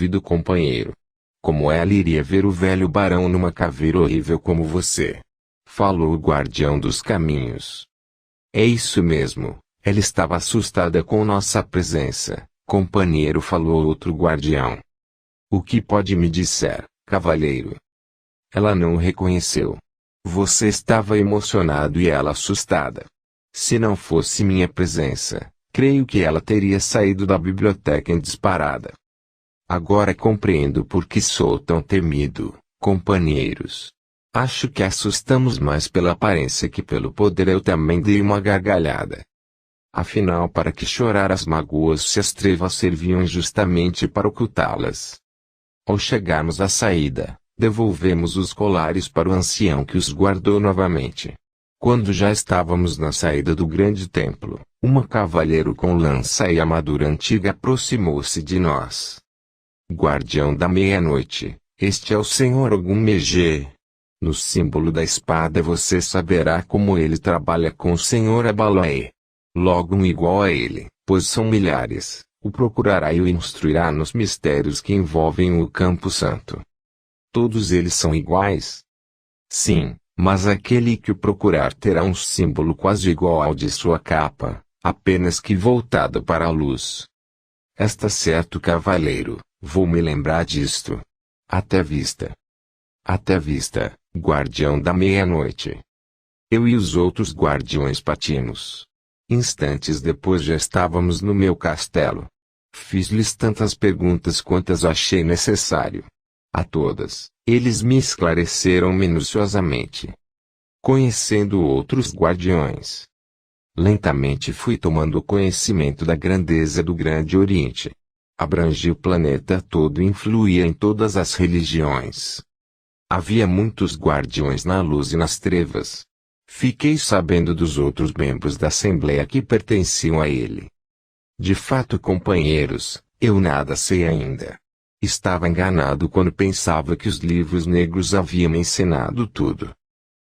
ouvido, companheiro. Como ela iria ver o velho barão numa caveira horrível como você? Falou o guardião dos caminhos. É isso mesmo, ela estava assustada com nossa presença, companheiro, falou outro guardião. O que pode me dizer, cavalheiro? Ela não o reconheceu. Você estava emocionado e ela assustada. Se não fosse minha presença, creio que ela teria saído da biblioteca em disparada. Agora compreendo por que sou tão temido, companheiros. Acho que assustamos mais pela aparência que pelo poder. Eu também dei uma gargalhada. Afinal, para que chorar as mágoas se as trevas serviam justamente para ocultá-las? Ao chegarmos à saída, devolvemos os colares para o ancião, que os guardou novamente. Quando já estávamos na saída do grande templo, um cavalheiro com lança e armadura antiga aproximou-se de nós. Guardião da meia-noite, este é o Senhor Ogum-Megê. No símbolo da espada você saberá como ele trabalha com o Senhor Abaloé. Logo um igual a ele, pois são milhares, o procurará e o instruirá nos mistérios que envolvem o Campo Santo. Todos eles são iguais? Sim, mas aquele que o procurar terá um símbolo quase igual ao de sua capa, apenas que voltado para a luz. Está certo, cavaleiro, vou me lembrar disto. Até vista. Até vista, guardião da meia-noite. Eu e os outros guardiões partimos. Instantes depois já estávamos no meu castelo. Fiz-lhes tantas perguntas quantas achei necessário. A todas, eles me esclareceram minuciosamente. Conhecendo outros guardiões, lentamente fui tomando conhecimento da grandeza do Grande Oriente. Abrangia o planeta todo e influía em todas as religiões. Havia muitos guardiões na luz e nas trevas. Fiquei sabendo dos outros membros da Assembleia que pertenciam a ele. De fato, companheiros, eu nada sei ainda. Estava enganado quando pensava que os livros negros haviam me ensinado tudo.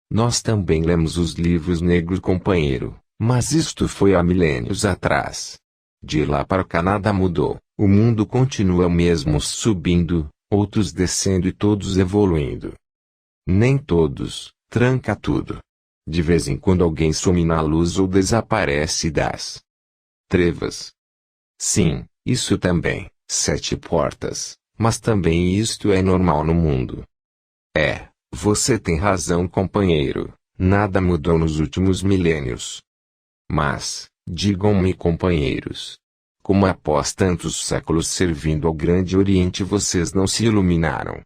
Nós também lemos os livros negros, companheiro, mas isto foi há milênios atrás. De lá para cá nada mudou, o mundo continua o mesmo, subindo, outros descendo e todos evoluindo. Nem todos, tranca tudo. De vez em quando alguém some na luz ou desaparece das trevas. Sim, isso também, 7 portas, mas também isto é normal no mundo. Você tem razão, companheiro, nada mudou nos últimos milênios. Mas, digam-me, companheiros, como após tantos séculos servindo ao Grande Oriente vocês não se iluminaram?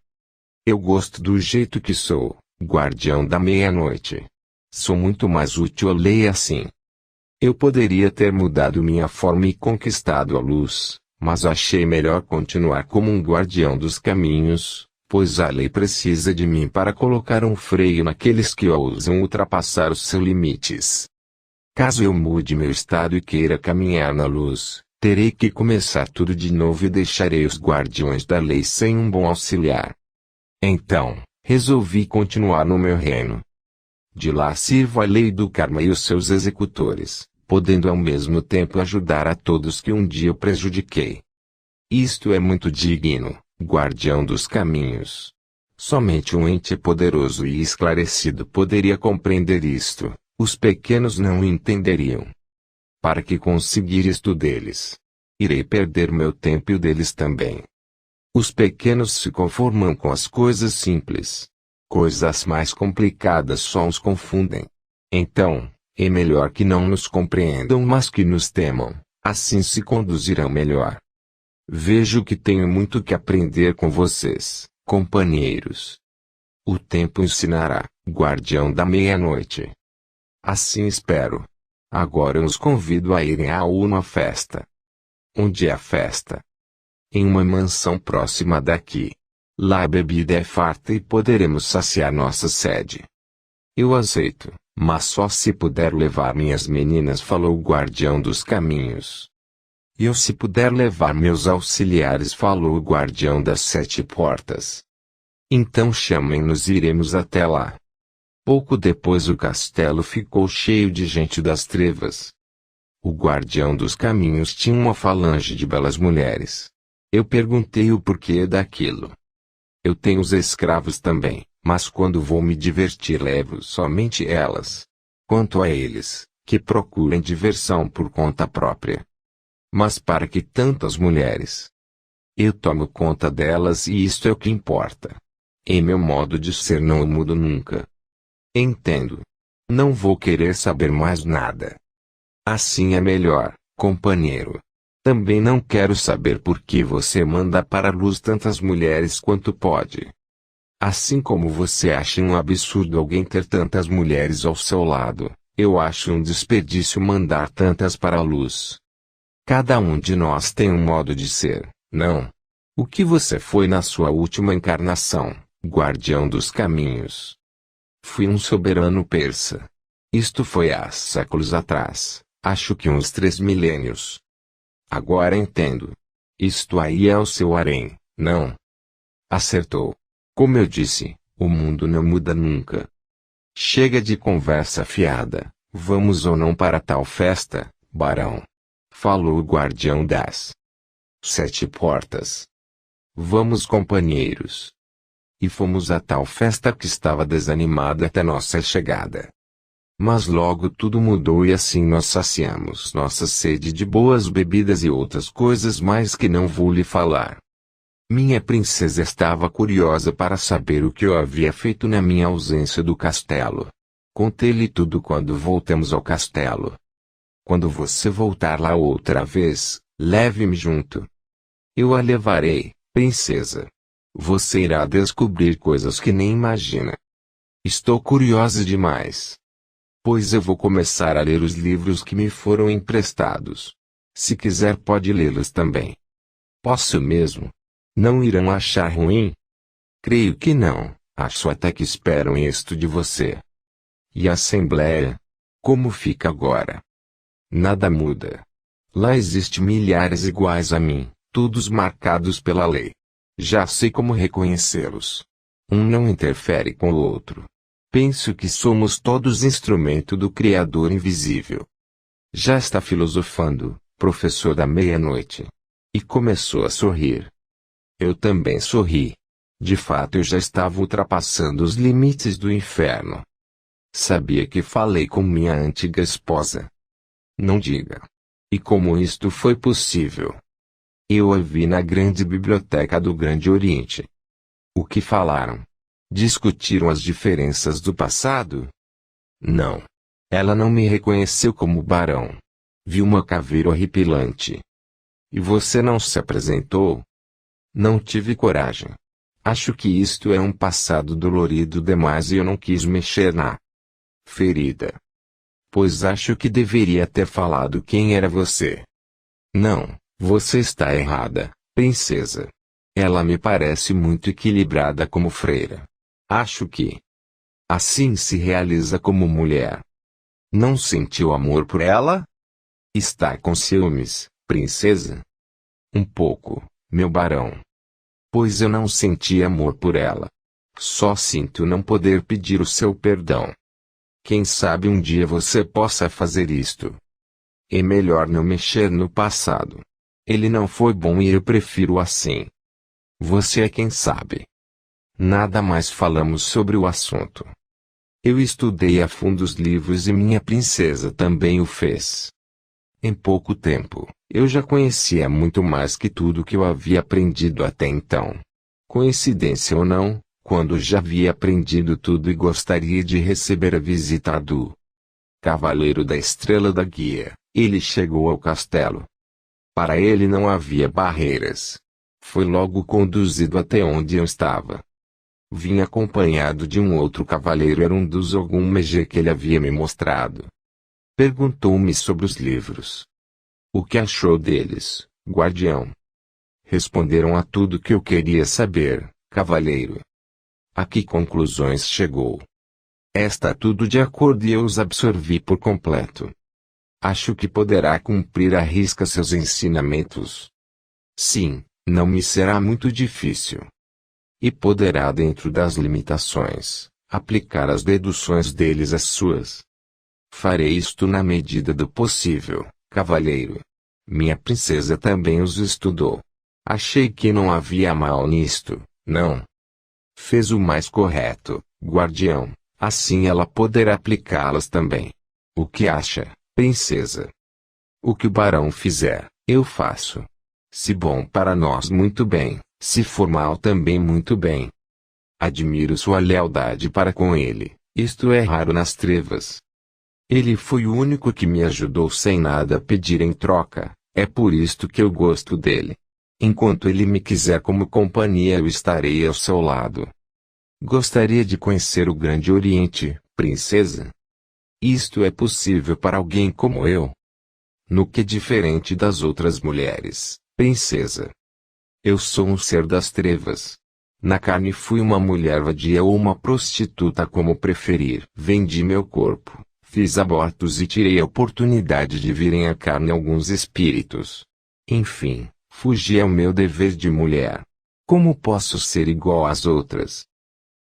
Eu gosto do jeito que sou, guardião da meia-noite. Sou muito mais útil à lei assim. Eu poderia ter mudado minha forma e conquistado a luz, mas achei melhor continuar como um guardião dos caminhos, pois a lei precisa de mim para colocar um freio naqueles que ousam ultrapassar os seus limites. Caso eu mude meu estado e queira caminhar na luz, terei que começar tudo de novo e deixarei os guardiões da lei sem um bom auxiliar. Então, resolvi continuar no meu reino. De lá sirvo a lei do karma e os seus executores, podendo ao mesmo tempo ajudar a todos que um dia eu prejudiquei. Isto é muito digno, guardião dos caminhos. Somente um ente poderoso e esclarecido poderia compreender isto, os pequenos não o entenderiam. Para que conseguir isto deles, irei perder meu tempo e o deles também. Os pequenos se conformam com as coisas simples. Coisas mais complicadas só os confundem. Então, é melhor que não nos compreendam, mas que nos temam, assim se conduzirão melhor. Vejo que tenho muito que aprender com vocês, companheiros. O tempo ensinará, guardião da meia-noite. Assim espero. Agora eu os convido a irem a uma festa. Onde é a festa? Em uma mansão próxima daqui. Lá a bebida é farta e poderemos saciar nossa sede. Eu aceito, mas só se puder levar minhas meninas, falou o guardião dos caminhos. Eu se puder levar meus auxiliares, falou o guardião das 7 portas. Então chamem-nos e iremos até lá. Pouco depois o castelo ficou cheio de gente das trevas. O guardião dos caminhos tinha uma falange de belas mulheres. Eu perguntei o porquê daquilo. Eu tenho os escravos também, mas quando vou me divertir levo somente elas. Quanto a eles, que procurem diversão por conta própria. Mas para que tantas mulheres? Eu tomo conta delas e isto é o que importa. Em meu modo de ser não mudo nunca. Entendo. Não vou querer saber mais nada. Assim é melhor, companheiro. Também não quero saber por que você manda para a luz tantas mulheres quanto pode. Assim como você acha um absurdo alguém ter tantas mulheres ao seu lado, eu acho um desperdício mandar tantas para a luz. Cada um de nós tem um modo de ser, não? O que você foi na sua última encarnação, guardião dos caminhos? Fui um soberano persa. Isto foi há séculos atrás, acho que uns 3 milênios. Agora entendo. Isto aí é o seu harém, não? Acertou. Como eu disse, o mundo não muda nunca. Chega de conversa fiada, vamos ou não para tal festa, barão? Falou o guardião das 7 portas. Vamos, companheiros. E fomos a tal festa que estava desanimada até nossa chegada. Mas logo tudo mudou e assim nós saciamos nossa sede de boas bebidas e outras coisas mais que não vou lhe falar. Minha princesa estava curiosa para saber o que eu havia feito na minha ausência do castelo. Contei-lhe tudo quando voltamos ao castelo. Quando você voltar lá outra vez, leve-me junto. Eu a levarei, princesa. Você irá descobrir coisas que nem imagina. Estou curiosa demais. Pois eu vou começar a ler os livros que me foram emprestados. Se quiser pode lê-los também. Posso mesmo? Não irão achar ruim? Creio que não, acho até que esperam isto de você. E a Assembleia? Como fica agora? Nada muda. Lá existe milhares iguais a mim, todos marcados pela lei. Já sei como reconhecê-los. Um não interfere com o outro. Penso que somos todos instrumento do Criador invisível. Já está filosofando, professor da meia-noite. E começou a sorrir. Eu também sorri. De fato eu já estava ultrapassando os limites do inferno. Sabia que falei com minha antiga esposa. Não diga. E como isto foi possível? Eu a vi na grande biblioteca do Grande Oriente. O que falaram? Discutiram as diferenças do passado? Não. Ela não me reconheceu como barão. Vi uma caveira horripilante. E você não se apresentou? Não tive coragem. Acho que isto é um passado dolorido demais e eu não quis mexer na ferida. Pois acho que deveria ter falado quem era você. Não, você está errada, princesa. Ela me parece muito equilibrada como freira. Acho que assim se realiza como mulher. Não sentiu amor por ela? Está com ciúmes, princesa? Um pouco, meu barão. Pois eu não senti amor por ela. Só sinto não poder pedir o seu perdão. Quem sabe um dia você possa fazer isto. É melhor não mexer no passado. Ele não foi bom e eu prefiro assim. Você é quem sabe. Nada mais falamos sobre o assunto. Eu estudei a fundo os livros e minha princesa também o fez. Em pouco tempo, eu já conhecia muito mais que tudo que eu havia aprendido até então. Coincidência ou não, quando já havia aprendido tudo e gostaria de receber a visita do Cavaleiro da Estrela da Guia, ele chegou ao castelo. Para ele não havia barreiras. Foi logo conduzido até onde eu estava. Vinha acompanhado de um outro cavaleiro, era um dos Ogum-Megê que ele havia me mostrado. Perguntou-me sobre os livros. O que achou deles, guardião? Responderam a tudo que eu queria saber, cavaleiro. A que conclusões chegou? Está tudo de acordo e eu os absorvi por completo. Acho que poderá cumprir à risca seus ensinamentos. Sim, não me será muito difícil. E poderá, dentro das limitações, aplicar as deduções deles às suas. Farei isto na medida do possível, cavalheiro. Minha princesa também os estudou. Achei que não havia mal nisto, não. Fez o mais correto, guardião, assim ela poderá aplicá-las também. O que acha, princesa? O que o barão fizer, eu faço. Se bom para nós, muito bem, se for mal também muito bem. Admiro sua lealdade para com ele, isto é raro nas trevas. Ele foi o único que me ajudou sem nada pedir em troca, é por isto que eu gosto dele. Enquanto ele me quiser como companhia, eu estarei ao seu lado. Gostaria de conhecer o Grande Oriente, princesa? Isto é possível para alguém como eu? No que diferente das outras mulheres, princesa? Eu sou um ser das trevas. Na carne fui uma mulher vadia ou uma prostituta, como preferir. Vendi meu corpo, fiz abortos e tirei a oportunidade de virem à carne alguns espíritos. Enfim, fugi ao meu dever de mulher. Como posso ser igual às outras?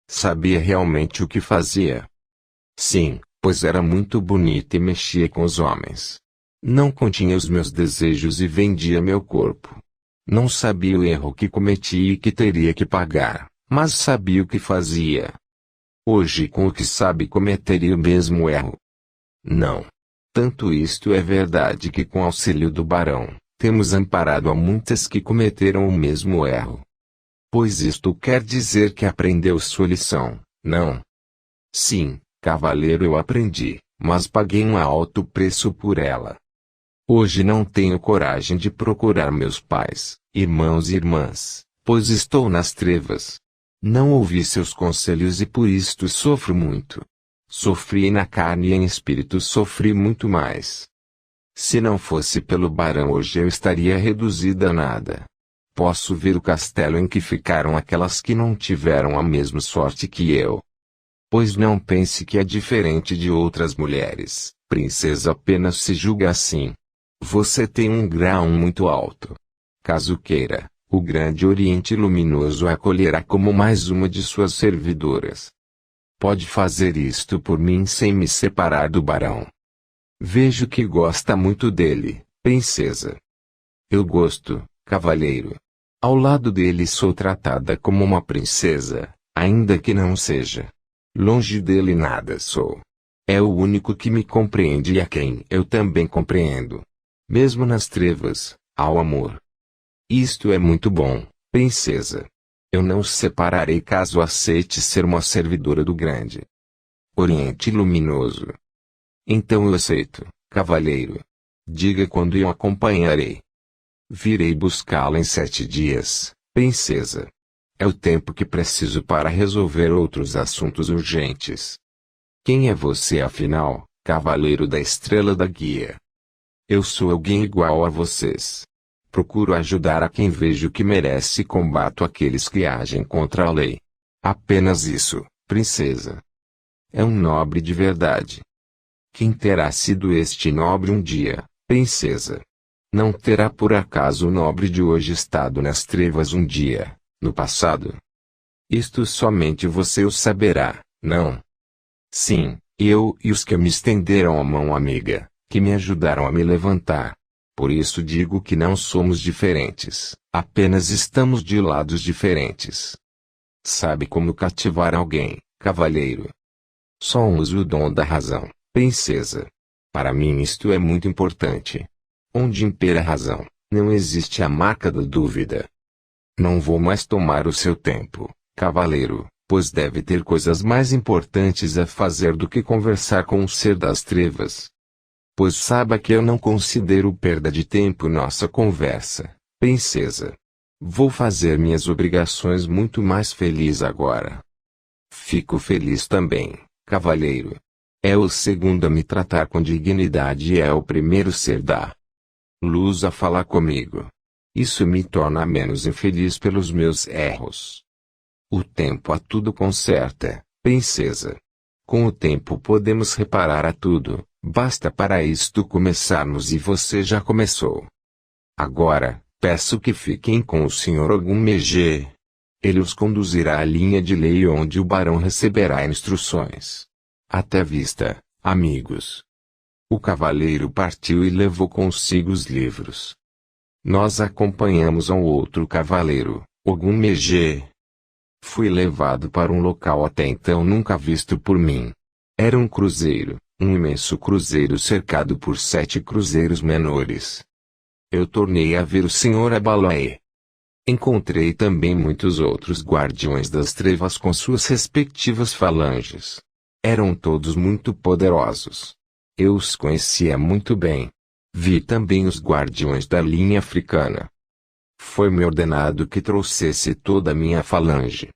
Sabia realmente o que fazia? Sim, pois era muito bonita e mexia com os homens. Não continha os meus desejos e vendia meu corpo. Não sabia o erro que cometi e que teria que pagar, mas sabia o que fazia. Hoje, com o que sabe, cometeria o mesmo erro? Não. Tanto isto é verdade que, com auxílio do barão, temos amparado a muitas que cometeram o mesmo erro. Pois isto quer dizer que aprendeu sua lição, não? Sim, cavaleiro, eu aprendi, mas paguei um alto preço por ela. Hoje não tenho coragem de procurar meus pais, irmãos e irmãs, pois estou nas trevas. Não ouvi seus conselhos e por isto sofro muito. Sofri na carne e em espírito, sofri muito mais. Se não fosse pelo barão, hoje eu estaria reduzida a nada. Posso ver o castelo em que ficaram aquelas que não tiveram a mesma sorte que eu. Pois não pense que é diferente de outras mulheres, princesa, apenas se julga assim. Você tem um grau muito alto. Caso queira, o Grande Oriente Luminoso a acolherá como mais uma de suas servidoras. Pode fazer isto por mim sem me separar do barão. Vejo que gosta muito dele, princesa. Eu gosto, cavalheiro. Ao lado dele sou tratada como uma princesa, ainda que não seja. Longe dele nada sou. É o único que me compreende e a quem eu também compreendo. Mesmo nas trevas, há o amor. Isto é muito bom, princesa. Eu não os separarei caso aceite ser uma servidora do Grande Oriente Luminoso. Então eu aceito, cavalheiro. Diga quando eu acompanharei. Virei buscá-la em 7 dias, princesa. É o tempo que preciso para resolver outros assuntos urgentes. Quem é você afinal, cavaleiro da Estrela da Guia? Eu sou alguém igual a vocês. Procuro ajudar a quem vejo que merece e combato aqueles que agem contra a lei. Apenas isso, princesa. É um nobre de verdade. Quem terá sido este nobre um dia, princesa? Não terá por acaso o nobre de hoje estado nas trevas um dia, no passado? Isto somente você o saberá, não? Sim, eu e os que me estenderam a mão amiga, que me ajudaram a me levantar. Por isso digo que não somos diferentes, apenas estamos de lados diferentes. Sabe como cativar alguém, cavalheiro? Só uso o dom da razão, princesa. Para mim isto é muito importante. Onde impera a razão, não existe a marca da dúvida. Não vou mais tomar o seu tempo, cavaleiro, pois deve ter coisas mais importantes a fazer do que conversar com um ser das trevas. Pois saiba que eu não considero perda de tempo nossa conversa, princesa. Vou fazer minhas obrigações muito mais feliz agora. Fico feliz também, cavalheiro. É o segundo a me tratar com dignidade e é o primeiro ser da luz a falar comigo. Isso me torna menos infeliz pelos meus erros. O tempo a tudo conserta, princesa. Com o tempo podemos reparar a tudo, basta para isto começarmos e você já começou. Agora, peço que fiquem com o Sr. Ogumegê. Ele os conduzirá à linha de lei onde o barão receberá instruções. Até vista, amigos. O cavaleiro partiu e levou consigo os livros. Nós acompanhamos um outro cavaleiro, Ogum Megê. Fui levado para um local até então nunca visto por mim. Era um cruzeiro, um imenso cruzeiro cercado por 7 cruzeiros menores. Eu tornei a ver o Sr. Abalaê. Encontrei também muitos outros guardiões das trevas com suas respectivas falanges. Eram todos muito poderosos. Eu os conhecia muito bem. Vi também os guardiões da linha africana. Foi-me ordenado que trouxesse toda a minha falange.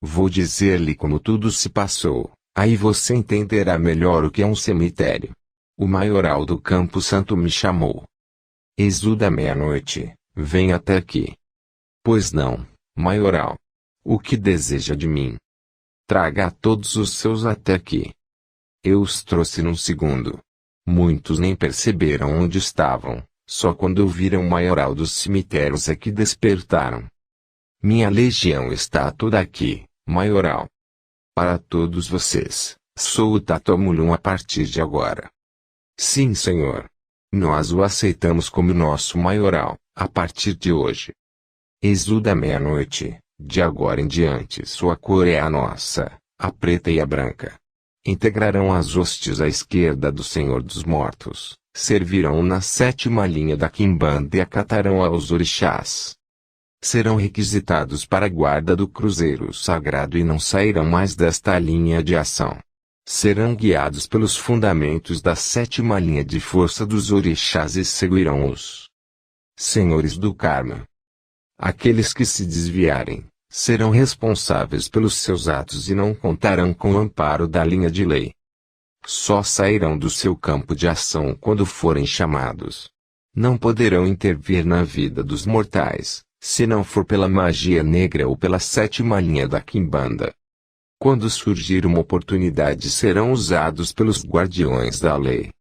Vou dizer-lhe como tudo se passou, aí você entenderá melhor o que é um cemitério. O maioral do Campo Santo me chamou. Exuda meia-noite, vem até aqui. Pois não, maioral. O que deseja de mim? Traga todos os seus até aqui. Eu os trouxe num segundo. Muitos nem perceberam onde estavam, só quando viram o maioral dos cemitérios é que despertaram. Minha legião está toda aqui, maioral. Para todos vocês, sou o Tatomulum a partir de agora. Sim, senhor. Nós o aceitamos como nosso maioral, a partir de hoje. Exuda meia-noite, de agora em diante sua cor é a nossa, a preta e a branca. Integrarão as hostes à esquerda do Senhor dos Mortos, servirão na 7ª linha da Quimbanda e acatarão aos orixás. Serão requisitados para a guarda do cruzeiro sagrado e não sairão mais desta linha de ação. Serão guiados pelos fundamentos da 7ª linha de força dos orixás e seguirão os senhores do karma. Aqueles que se desviarem, serão responsáveis pelos seus atos e não contarão com o amparo da linha de lei. Só sairão do seu campo de ação quando forem chamados. Não poderão intervir na vida dos mortais, se não for pela magia negra ou pela 7ª linha da Quimbanda. Quando surgir uma oportunidade serão usados pelos guardiões da lei.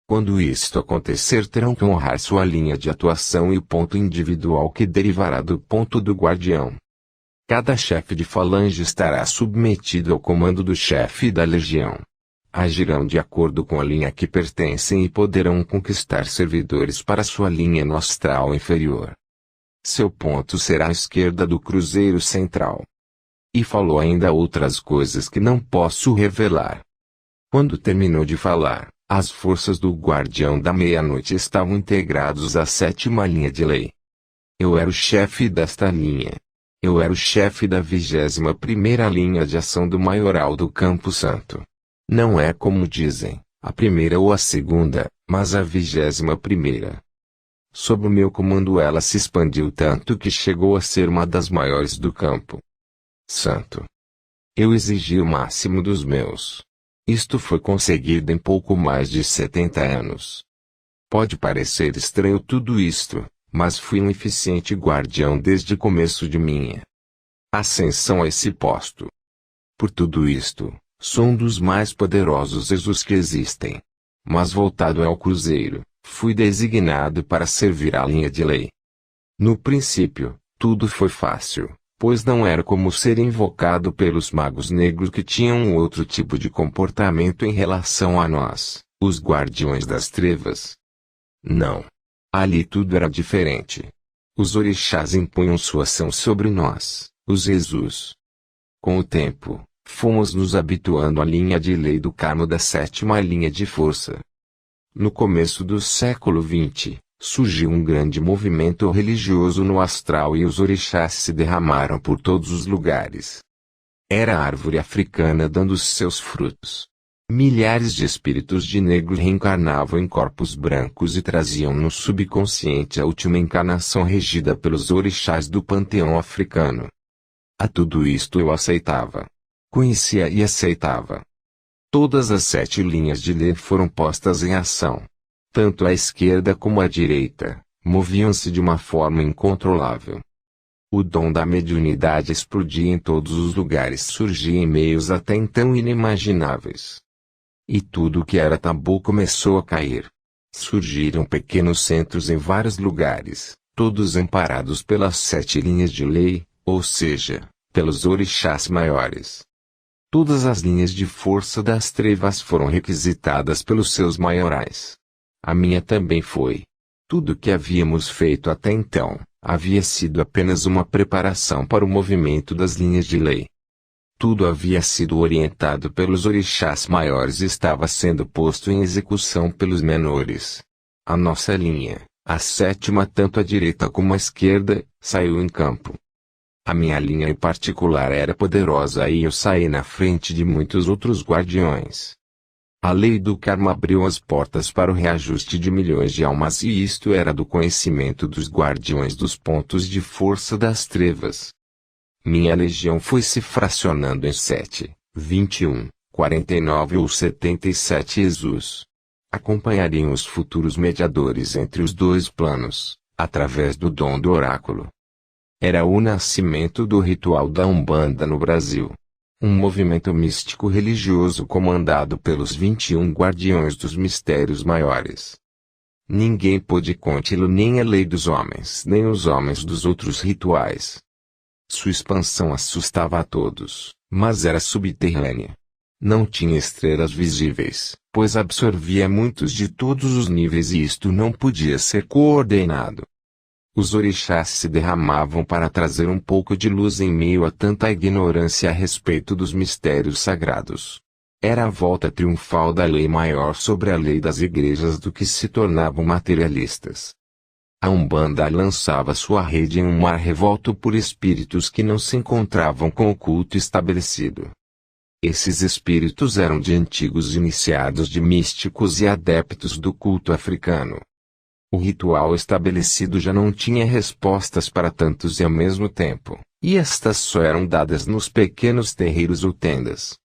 Quando isto acontecer terão que honrar sua linha de atuação e o ponto individual que derivará do ponto do guardião. Cada chefe de falange estará submetido ao comando do chefe da legião. Agirão de acordo com a linha que pertencem e poderão conquistar servidores para sua linha no astral inferior. Seu ponto será à esquerda do cruzeiro central. E falou ainda outras coisas que não posso revelar. Quando terminou de falar, as forças do Guardião da Meia-Noite estavam integrados à 7ª linha de lei. Eu era o chefe desta linha. Eu era o chefe da 21ª linha de ação do maioral do Campo Santo. Não é como dizem, a primeira ou a segunda, mas a 21ª. Sob o meu comando ela se expandiu tanto que chegou a ser uma das maiores do Campo Santo. Eu exigi o máximo dos meus. Isto foi conseguido em pouco mais de 70 anos. Pode parecer estranho tudo isto, mas fui um eficiente guardião desde o começo de minha ascensão a esse posto. Por tudo isto, sou um dos mais poderosos Exus que existem. Mas voltado ao cruzeiro, fui designado para servir a linha de lei. No princípio, tudo foi fácil, pois não era como ser invocado pelos magos negros que tinham um outro tipo de comportamento em relação a nós, os guardiões das trevas. Não. Ali tudo era diferente. Os orixás impunham sua ação sobre nós, os Exus. Com o tempo, fomos nos habituando à linha de lei do karma da 7ª linha de força. No começo do século XX, surgiu um grande movimento religioso no astral e os orixás se derramaram por todos os lugares. Era a árvore africana dando seus frutos. Milhares de espíritos de negro reencarnavam em corpos brancos e traziam no subconsciente a última encarnação regida pelos orixás do panteão africano. A tudo isto eu aceitava. Conhecia e aceitava. Todas as 7 linhas de lei foram postas em ação. Tanto à esquerda como à direita, moviam-se de uma forma incontrolável. O dom da mediunidade explodia em todos os lugares, surgia em meios até então inimagináveis. E tudo o que era tabu começou a cair. Surgiram pequenos centros em vários lugares, todos amparados pelas 7 linhas de lei, ou seja, pelos orixás maiores. Todas as linhas de força das trevas foram requisitadas pelos seus maiorais. A minha também foi. Tudo o que havíamos feito até então, havia sido apenas uma preparação para o movimento das linhas de lei. Tudo havia sido orientado pelos orixás maiores e estava sendo posto em execução pelos menores. A nossa linha, a sétima tanto à direita como à esquerda, saiu em campo. A minha linha em particular era poderosa e eu saí na frente de muitos outros guardiões. A lei do karma abriu as portas para o reajuste de milhões de almas e isto era do conhecimento dos guardiões dos pontos de força das trevas. Minha legião foi se fracionando em 7, 21, 49 ou 77 Jesus. Acompanhariam os futuros mediadores entre os dois planos, através do dom do oráculo. Era o nascimento do ritual da Umbanda no Brasil. Um movimento místico religioso comandado pelos 21 guardiões dos mistérios maiores. Ninguém pôde conti-lo, nem a lei dos homens, nem os homens dos outros rituais. Sua expansão assustava a todos, mas era subterrânea. Não tinha estrelas visíveis, pois absorvia muitos de todos os níveis e isto não podia ser coordenado. Os orixás se derramavam para trazer um pouco de luz em meio a tanta ignorância a respeito dos mistérios sagrados. Era a volta triunfal da lei maior sobre a lei das igrejas do que se tornavam materialistas. A Umbanda lançava sua rede em um mar revolto por espíritos que não se encontravam com o culto estabelecido. Esses espíritos eram de antigos iniciados de místicos e adeptos do culto africano. O ritual estabelecido já não tinha respostas para tantos e ao mesmo tempo, e estas só eram dadas nos pequenos terreiros ou tendas.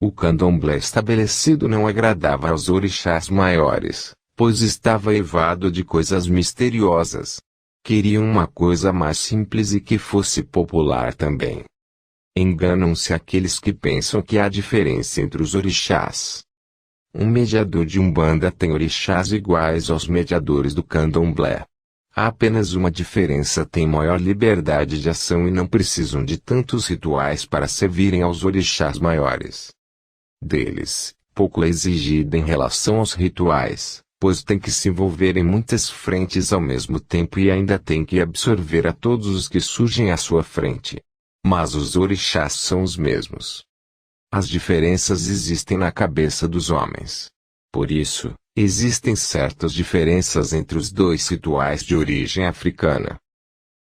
O candomblé estabelecido não agradava aos orixás maiores, pois estava eivado de coisas misteriosas. Queriam uma coisa mais simples e que fosse popular também. Enganam-se aqueles que pensam que há diferença entre os orixás. Um mediador de Umbanda tem orixás iguais aos mediadores do candomblé. Há apenas uma diferença: têm maior liberdade de ação e não precisam de tantos rituais para servirem aos orixás maiores. Deles, pouco é exigido em relação aos rituais, pois tem que se envolver em muitas frentes ao mesmo tempo e ainda tem que absorver a todos os que surgem à sua frente. Mas os orixás são os mesmos. As diferenças existem na cabeça dos homens. Por isso, existem certas diferenças entre os dois rituais de origem africana.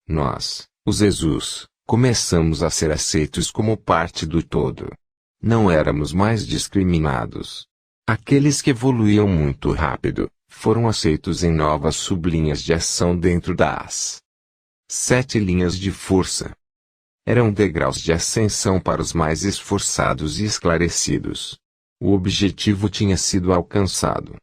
Nós, os Exus, começamos a ser aceitos como parte do todo. Não éramos mais discriminados. Aqueles que evoluíam muito rápido, foram aceitos em novas sublinhas de ação dentro das 7 linhas de força. Eram degraus de ascensão para os mais esforçados e esclarecidos. O objetivo tinha sido alcançado.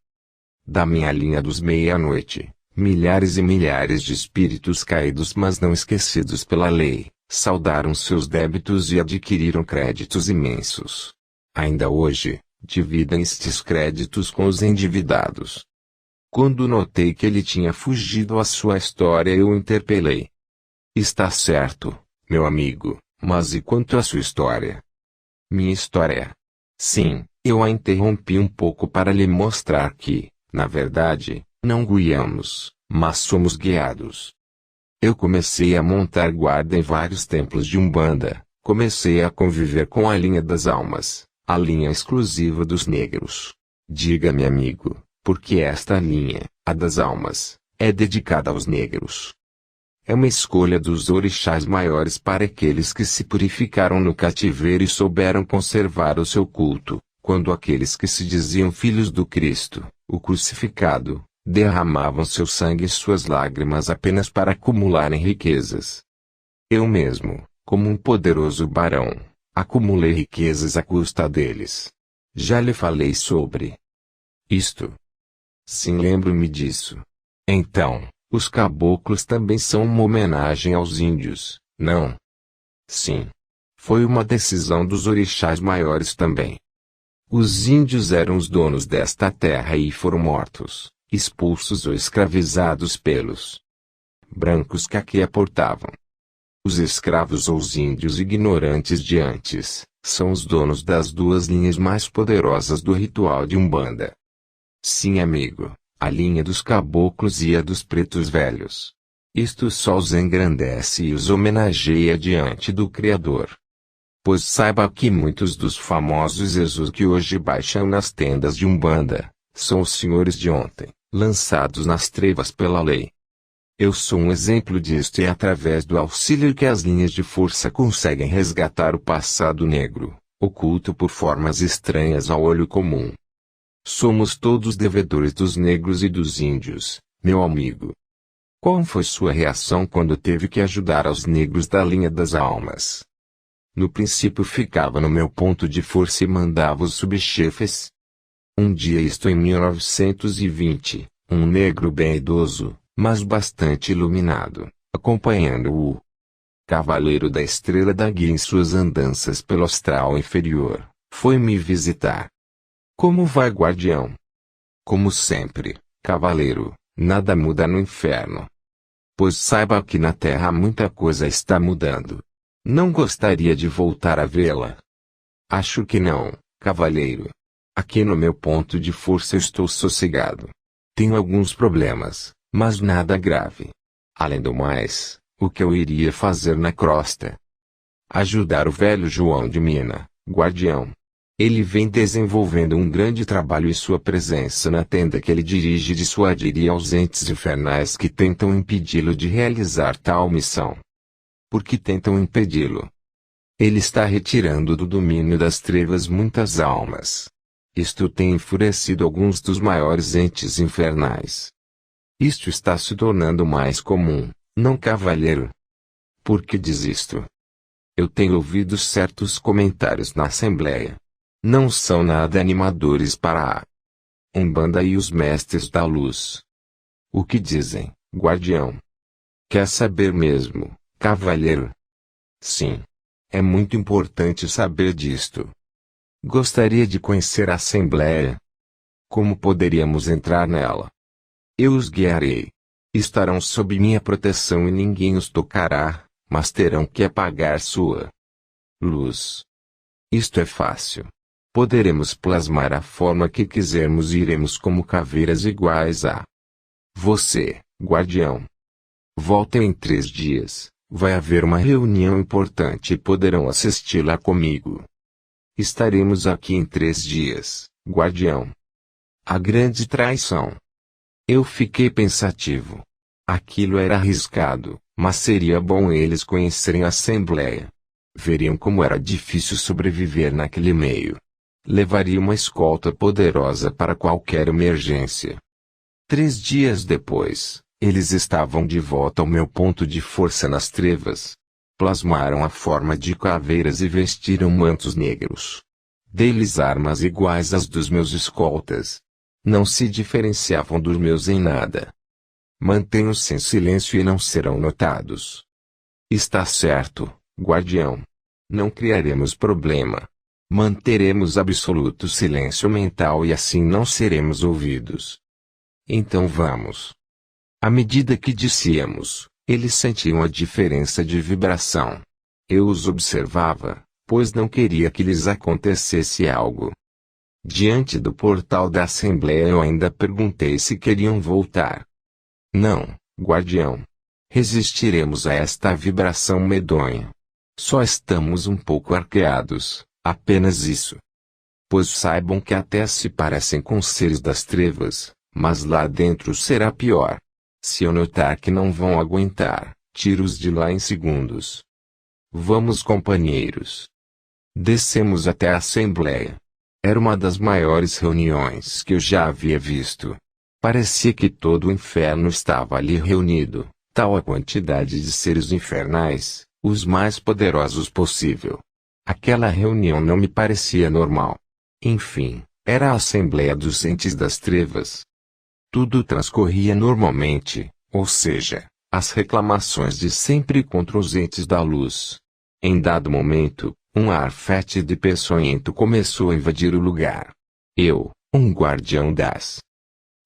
Da minha linha dos meia-noite, milhares e milhares de espíritos caídos mas não esquecidos pela lei, saldaram seus débitos e adquiriram créditos imensos. Ainda hoje, dividem estes créditos com os endividados. Quando notei que ele tinha fugido à sua história, eu o interpelei. Está certo, meu amigo, mas e quanto à sua história? Minha história? Sim, eu a interrompi um pouco para lhe mostrar que, na verdade, não guiamos, mas somos guiados. Eu comecei a montar guarda em vários templos de Umbanda, comecei a conviver com a linha das almas, a linha exclusiva dos negros. Diga-me, amigo, por que esta linha, a das almas, é dedicada aos negros? É uma escolha dos orixás maiores para aqueles que se purificaram no cativeiro e souberam conservar o seu culto, quando aqueles que se diziam filhos do Cristo, o crucificado, derramavam seu sangue e suas lágrimas apenas para acumularem riquezas. Eu mesmo, como um poderoso barão, acumulei riquezas à custa deles. Já lhe falei sobre isto? Sim, lembro-me disso. Então, os caboclos também são uma homenagem aos índios, não? Sim. Foi uma decisão dos orixás maiores também. Os índios eram os donos desta terra e foram mortos, expulsos ou escravizados pelos brancos que aqui a portavam. Os escravos ou os índios ignorantes de antes, são os donos das duas linhas mais poderosas do ritual de Umbanda. Sim, amigo, a linha dos caboclos e a dos pretos velhos. Isto só os engrandece e os homenageia diante do Criador. Pois saiba que muitos dos famosos Jesus que hoje baixam nas tendas de Umbanda, são os senhores de ontem, lançados nas trevas pela lei. Eu sou um exemplo disto e é através do auxílio que as linhas de força conseguem resgatar o passado negro, oculto por formas estranhas ao olho comum. Somos todos devedores dos negros e dos índios, meu amigo. Qual foi sua reação quando teve que ajudar aos negros da linha das almas? No princípio ficava no meu ponto de força e mandava os subchefes. Um dia, isto em 1920, um negro bem idoso, mas bastante iluminado, acompanhando o Cavaleiro da Estrela da Guia em suas andanças pelo astral inferior, foi me visitar. Como vai, guardião? Como sempre, cavaleiro, nada muda no inferno. Pois saiba que na terra muita coisa está mudando. Não gostaria de voltar a vê-la? Acho que não, cavaleiro. Aqui no meu ponto de força estou sossegado. Tenho alguns problemas, mas nada grave. Além do mais, o que eu iria fazer na crosta? Ajudar o velho João de Mina, guardião. Ele vem desenvolvendo um grande trabalho e sua presença na tenda que ele dirige dissuadiria aos entes infernais que tentam impedi-lo de realizar tal missão. Por que tentam impedi-lo? Ele está retirando do domínio das trevas muitas almas. Isto tem enfurecido alguns dos maiores entes infernais. Isto está se tornando mais comum, não, cavalheiro? Por que diz isto? Eu tenho ouvido certos comentários na Assembleia. Não são nada animadores para a Umbanda e os mestres da luz. O que dizem, guardião? Quer saber mesmo, cavalheiro? Sim. É muito importante saber disto. Gostaria de conhecer a Assembleia. Como poderíamos entrar nela? Eu os guiarei. Estarão sob minha proteção e ninguém os tocará, mas terão que apagar sua luz. Isto é fácil. Poderemos plasmar a forma que quisermos e iremos como caveiras iguais a você, guardião. Voltem em 3 dias, vai haver uma reunião importante e poderão assisti-la comigo. Estaremos aqui em 3 dias, guardião. A grande traição. Eu fiquei pensativo. Aquilo era arriscado, mas seria bom eles conhecerem a Assembleia. Veriam como era difícil sobreviver naquele meio. Levaria uma escolta poderosa para qualquer emergência. 3 dias depois, eles estavam de volta ao meu ponto de força nas trevas. Plasmaram a forma de caveiras e vestiram mantos negros. Dei-lhes armas iguais às dos meus escoltas. Não se diferenciavam dos meus em nada. Mantenham-se em silêncio e não serão notados. Está certo, guardião. Não criaremos problema. Manteremos absoluto silêncio mental e assim não seremos ouvidos. Então vamos. À medida que dissíamos, eles sentiam a diferença de vibração. Eu os observava, pois não queria que lhes acontecesse algo. Diante do portal da Assembleia eu ainda perguntei se queriam voltar. Não, guardião. Resistiremos a esta vibração medonha. Só estamos um pouco arqueados. Apenas isso. Pois saibam que até se parecem com seres das trevas, mas lá dentro será pior. Se eu notar que não vão aguentar, tiro-os de lá em segundos. Vamos, companheiros. Descemos até a Assembleia. Era uma das maiores reuniões que eu já havia visto. Parecia que todo o inferno estava ali reunido, tal a quantidade de seres infernais, os mais poderosos possível. Aquela reunião não me parecia normal. Enfim, era a Assembleia dos Entes das Trevas. Tudo transcorria normalmente, ou seja, as reclamações de sempre contra os entes da luz. Em dado momento, um ar fétido e peçonhento começou a invadir o lugar. Eu, um guardião das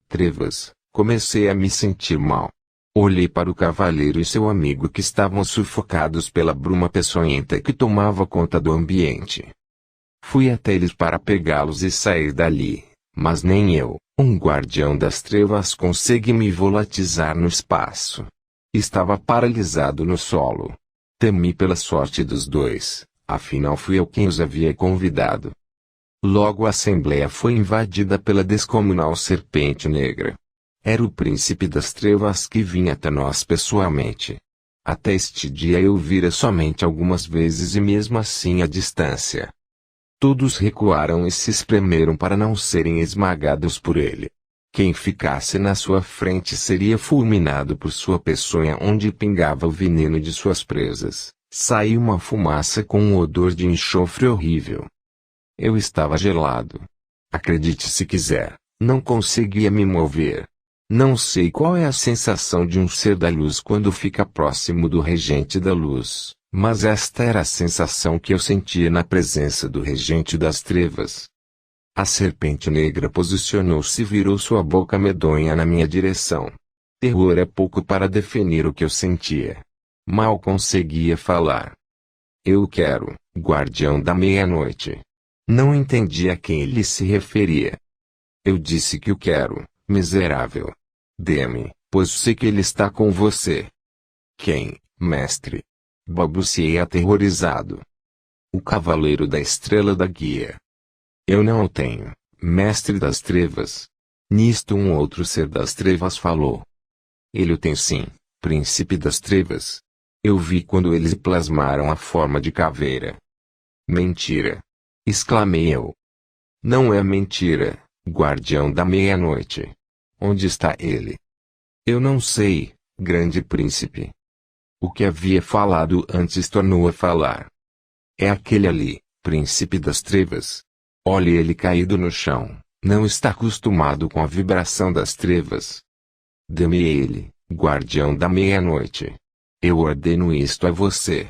trevas, comecei a me sentir mal. Olhei para o cavaleiro e seu amigo que estavam sufocados pela bruma peçonhenta que tomava conta do ambiente. Fui até eles para pegá-los e sair dali, Mas nem eu, um guardião das trevas, consegui me volatizar no espaço. Estava paralisado no solo. Temi pela sorte dos dois, afinal fui eu quem os havia convidado. Logo a assembleia foi invadida pela descomunal serpente negra. Era o príncipe das trevas que vinha até nós pessoalmente. Até este dia eu o vira somente algumas vezes e mesmo assim à distância. Todos recuaram e se espremeram para não serem esmagados por ele. Quem ficasse na sua frente seria fulminado por sua peçonha onde pingava o veneno de suas presas. Saiu uma fumaça com um odor de enxofre horrível. Eu estava gelado. Acredite se quiser, não conseguia me mover. Não sei qual é a sensação de um ser da luz quando fica próximo do regente da luz, mas esta era a sensação que eu sentia na presença do regente das trevas. A serpente negra posicionou-se e virou sua boca medonha na minha direção. Terror é pouco para definir o que eu sentia. Mal conseguia falar. Eu quero, guardião da meia-noite. Não entendi a quem ele se referia. Eu disse que o quero, miserável. Dê-me, pois sei que ele está com você. Quem, mestre? Balbuciei aterrorizado. O cavaleiro da estrela da guia. Eu não o tenho, mestre das trevas. Nisto um outro ser das trevas falou. Ele o tem sim, príncipe das trevas. Eu vi quando eles plasmaram a forma de caveira. Mentira! Exclamei eu. Não é mentira, guardião da meia-noite. Onde está ele? Eu não sei, grande príncipe. O que havia falado antes tornou a falar. É aquele ali, príncipe das trevas. Olhe ele caído no chão, não está acostumado com a vibração das trevas. Dê-me ele, guardião da meia-noite. Eu ordeno isto a você.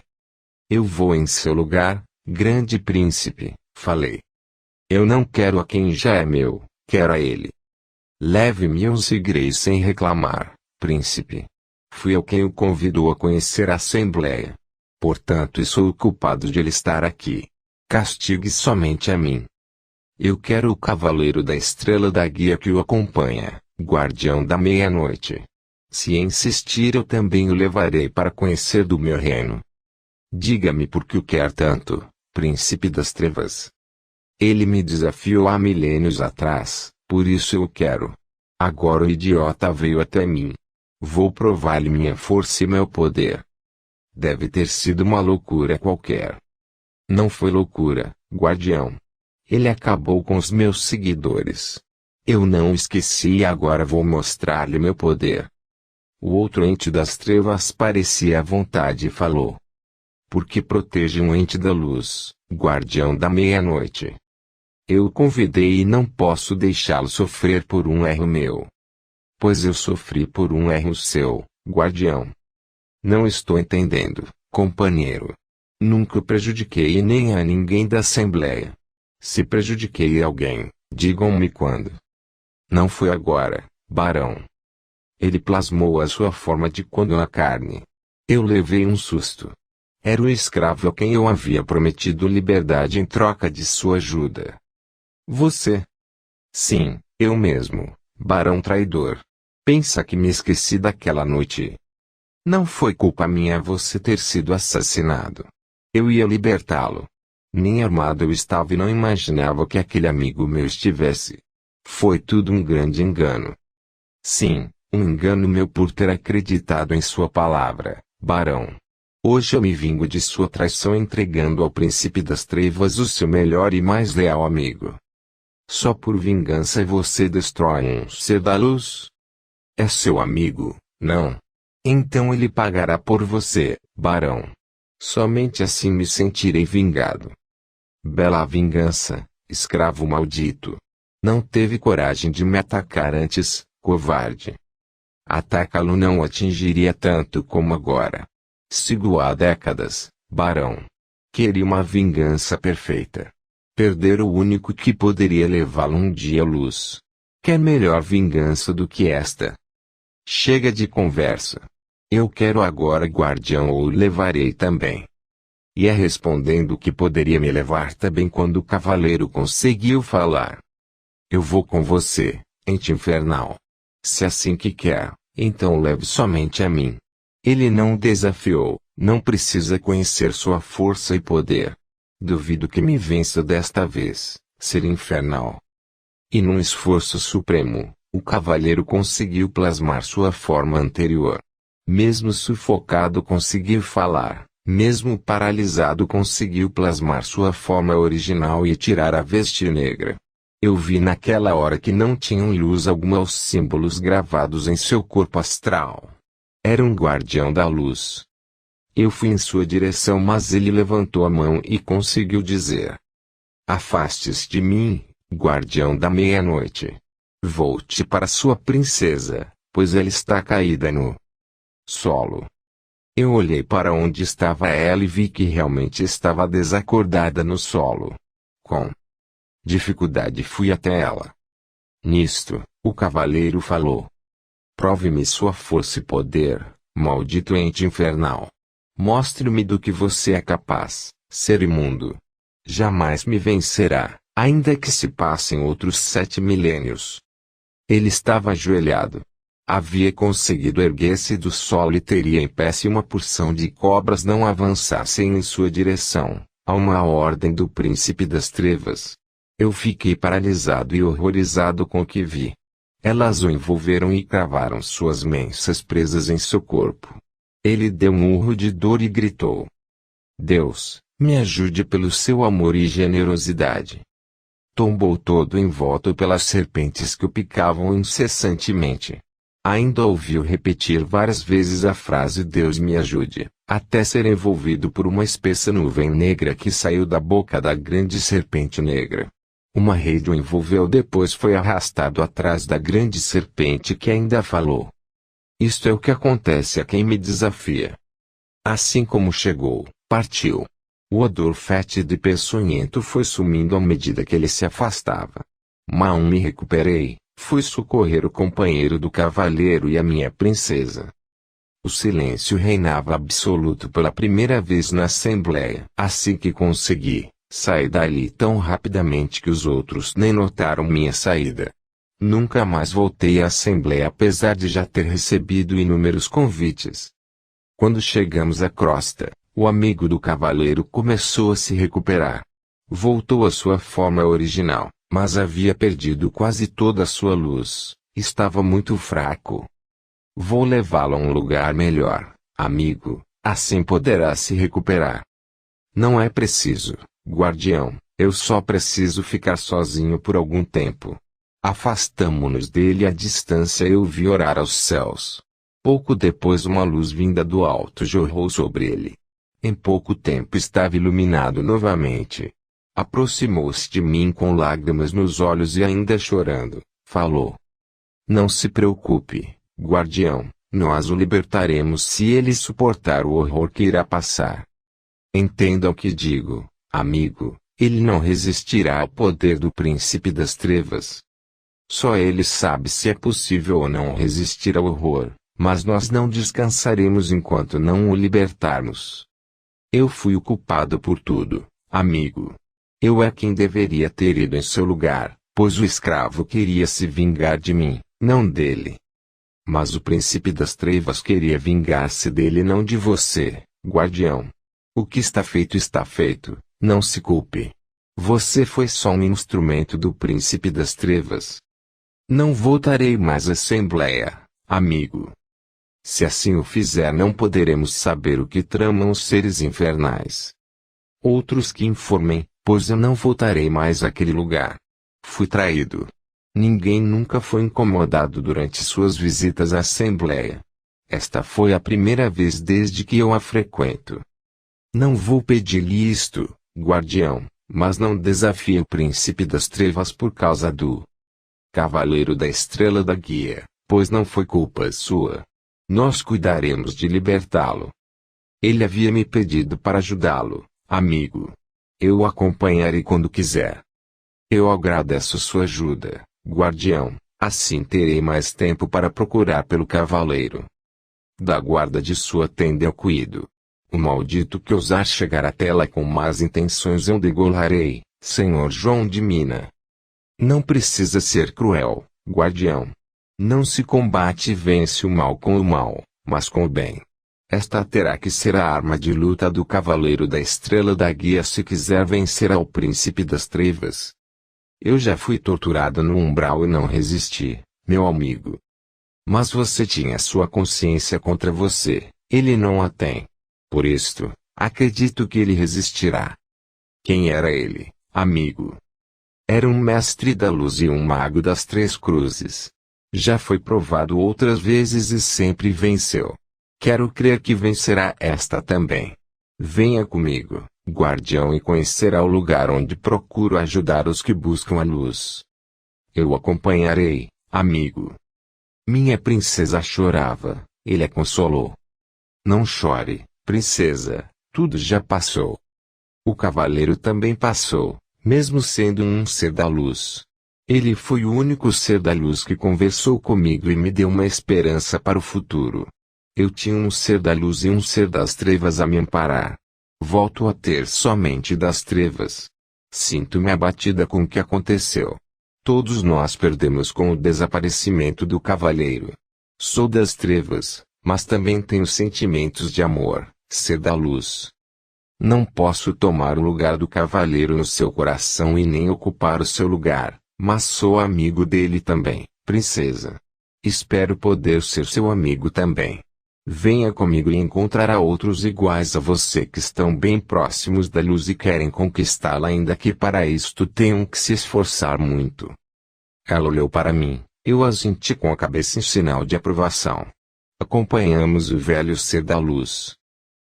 Eu vou em seu lugar, grande príncipe, falei. Eu não quero a quem já é meu, quero a ele. Leve-me e eu seguirei sem reclamar, príncipe. Fui eu quem o convidou a conhecer a Assembleia. Portanto, sou o culpado de ele estar aqui. Castigue somente a mim. Eu quero o cavaleiro da estrela da guia que o acompanha, guardião da meia-noite. Se insistir, eu também o levarei para conhecer do meu reino. Diga-me por que o quer tanto, príncipe das trevas. Ele me desafiou há milênios atrás, por isso eu o quero. Agora o idiota veio até mim. Vou provar-lhe minha força e meu poder. Deve ter sido uma loucura qualquer. Não foi loucura, guardião. Ele acabou com os meus seguidores. Eu não o esqueci e agora vou mostrar-lhe meu poder. O outro ente das trevas parecia à vontade e falou. Porque protege um ente da luz, guardião da meia-noite. Eu o convidei e não posso deixá-lo sofrer por um erro meu. Pois eu sofri por um erro seu, guardião. Não estou entendendo, companheiro. Nunca o prejudiquei nem a ninguém da Assembleia. Se prejudiquei alguém, digam-me quando. Não foi agora, barão. Ele plasmou a sua forma de quando na carne. Eu levei um susto. Era o escravo a quem eu havia prometido liberdade em troca de sua ajuda. Você? Sim, eu mesmo, barão traidor. Pensa que me esqueci daquela noite? Não foi culpa minha você ter sido assassinado. Eu ia libertá-lo. Nem armado eu estava e não imaginava que aquele amigo meu estivesse. Foi tudo um grande engano. Sim, um engano meu por ter acreditado em sua palavra, barão. Hoje eu me vingo de sua traição entregando ao príncipe das trevas o seu melhor e mais leal amigo. Só por vingança você destrói um ser da luz? É seu amigo, não? Então ele pagará por você, barão. Somente assim me sentirei vingado. Bela vingança, escravo maldito. Não teve coragem de me atacar antes, covarde. Atacá-lo não o atingiria tanto como agora. Sigo há décadas, barão. Queria uma vingança perfeita. Perder o único que poderia levá-lo um dia à luz. Quer melhor vingança do que esta? Chega de conversa. Eu quero agora guardião ou o levarei também. E é respondendo que poderia me levar também quando o cavaleiro conseguiu falar. Eu vou com você, ente infernal. Se é assim que quer, então leve somente a mim. Ele não o desafiou, não precisa conhecer sua força e poder. Duvido que me vença desta vez, ser infernal. E num esforço supremo, o cavaleiro conseguiu plasmar sua forma anterior. Mesmo sufocado conseguiu falar, mesmo paralisado conseguiu plasmar sua forma original e tirar a veste negra. Eu vi naquela hora que não tinham luz alguma os símbolos gravados em seu corpo astral. Era um guardião da luz. Eu fui em sua direção, mas ele levantou a mão e conseguiu dizer: afaste-se de mim, guardião da meia-noite. Volte para sua princesa, pois ela está caída no solo. Eu olhei para onde estava ela e vi que realmente estava desacordada no solo. Com dificuldade fui até ela. Nisto, o cavaleiro falou: prove-me sua força e poder, maldito ente infernal. Mostre-me do que você é capaz, ser imundo. Jamais me vencerá, ainda que se passem outros 7 milênios. Ele estava ajoelhado. Havia conseguido erguer-se do solo e teria em pé se uma porção de cobras não avançassem em sua direção, a uma ordem do príncipe das trevas. Eu fiquei paralisado e horrorizado com o que vi. Elas o envolveram e cravaram suas mensas presas em seu corpo. Ele deu um urro de dor e gritou: Deus, me ajude pelo seu amor e generosidade. Tombou todo envolto pelas serpentes que o picavam incessantemente. Ainda ouviu repetir várias vezes a frase Deus me ajude, até ser envolvido por uma espessa nuvem negra que saiu da boca da grande serpente negra. Uma rede o envolveu, depois foi arrastado atrás da grande serpente que ainda falou: isto é o que acontece a quem me desafia. Assim como chegou, partiu. O odor fétido e peçonhento foi sumindo à medida que ele se afastava. Mal me recuperei, fui socorrer o companheiro do cavaleiro e a minha princesa. O silêncio reinava absoluto pela primeira vez na assembleia. Assim que consegui, saí dali tão rapidamente que os outros nem notaram minha saída. Nunca mais voltei à assembleia apesar de já ter recebido inúmeros convites. Quando chegamos à crosta, o amigo do cavaleiro começou a se recuperar. Voltou à sua forma original, mas havia perdido quase toda a sua luz, estava muito fraco. Vou levá-lo a um lugar melhor, amigo, assim poderá se recuperar. Não é preciso, guardião, eu só preciso ficar sozinho por algum tempo. Afastamo-nos dele à distância e eu vi orar aos céus. Pouco depois uma luz vinda do alto jorrou sobre ele. Em pouco tempo estava iluminado novamente. Aproximou-se de mim com lágrimas nos olhos e ainda chorando, falou: não se preocupe, guardião, nós o libertaremos se ele suportar o horror que irá passar. Entenda o que digo, amigo, ele não resistirá ao poder do príncipe das trevas. Só ele sabe se é possível ou não resistir ao horror, mas nós não descansaremos enquanto não o libertarmos. Eu fui o culpado por tudo, amigo. Eu é quem deveria ter ido em seu lugar, pois o escravo queria se vingar de mim, não dele. Mas o príncipe das trevas queria vingar-se dele, não de você, guardião. O que está feito, não se culpe. Você foi só um instrumento do príncipe das trevas. Não voltarei mais à assembleia, amigo. Se assim o fizer, não poderemos saber o que tramam os seres infernais. Outros que informem, pois eu não voltarei mais àquele lugar. Fui traído. Ninguém nunca foi incomodado durante suas visitas à assembleia. Esta foi a primeira vez desde que eu a frequento. Não vou pedir-lhe isto, guardião, mas não desafie o príncipe das trevas por causa do cavaleiro da estrela da guia, pois não foi culpa sua. Nós cuidaremos de libertá-lo. Ele havia me pedido para ajudá-lo, amigo. Eu o acompanharei quando quiser. Eu agradeço sua ajuda, guardião, assim terei mais tempo para procurar pelo cavaleiro. Da guarda de sua tenda eu cuido. O maldito que ousar chegar até lá com más intenções eu degolarei, senhor João de Mina. Não precisa ser cruel, guardião. Não se combate e vence o mal com o mal, mas com o bem. Esta terá que ser a arma de luta do Cavaleiro da Estrela da Guia se quiser vencer ao Príncipe das Trevas. Eu já fui torturado no umbral e não resisti, meu amigo. Mas você tinha sua consciência contra você, ele não a tem. Por isto, acredito que ele resistirá. Quem era ele, amigo? Era um mestre da luz e um mago das três cruzes. Já foi provado outras vezes e sempre venceu. Quero crer que vencerá esta também. Venha comigo, guardião, e conhecerá o lugar onde procuro ajudar os que buscam a luz. Eu o acompanharei, amigo. Minha princesa chorava, ele a consolou. Não chore, princesa, tudo já passou. O cavaleiro também passou, mesmo sendo um ser da luz. Ele foi o único ser da luz que conversou comigo e me deu uma esperança para o futuro. Eu tinha um ser da luz e um ser das trevas a me amparar. Volto a ter somente das trevas. Sinto-me abatida com o que aconteceu. Todos nós perdemos com o desaparecimento do cavaleiro. Sou das trevas, mas também tenho sentimentos de amor, ser da luz. Não posso tomar o lugar do cavaleiro no seu coração e nem ocupar o seu lugar, mas sou amigo dele também, princesa. Espero poder ser seu amigo também. Venha comigo e encontrará outros iguais a você que estão bem próximos da luz e querem conquistá-la, ainda que para isto tenham que se esforçar muito. Ela olhou para mim, eu assenti com a cabeça em sinal de aprovação. Acompanhamos o velho ser da luz.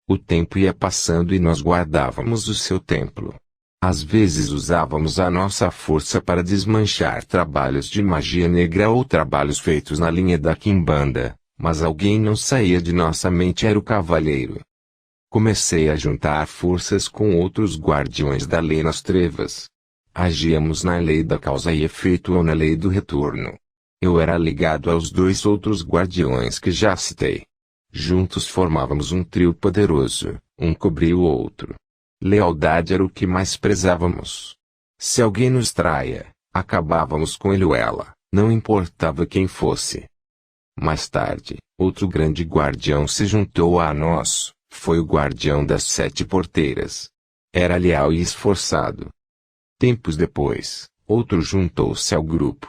O tempo ia passando e nós guardávamos o seu templo. Às vezes usávamos a nossa força para desmanchar trabalhos de magia negra ou trabalhos feitos na linha da Quimbanda. Mas alguém não saía de nossa mente, era o cavaleiro. Comecei a juntar forças com outros guardiões da lei nas trevas. Agíamos na lei da causa e efeito ou na lei do retorno. Eu era ligado aos dois outros guardiões que já citei. Juntos formávamos um trio poderoso, um cobria o outro. Lealdade era o que mais prezávamos. Se alguém nos traia, acabávamos com ele ou ela, não importava quem fosse. Mais tarde, outro grande guardião se juntou a nós, foi o guardião das 7 porteiras. Era leal e esforçado. Tempos depois, outro juntou-se ao grupo.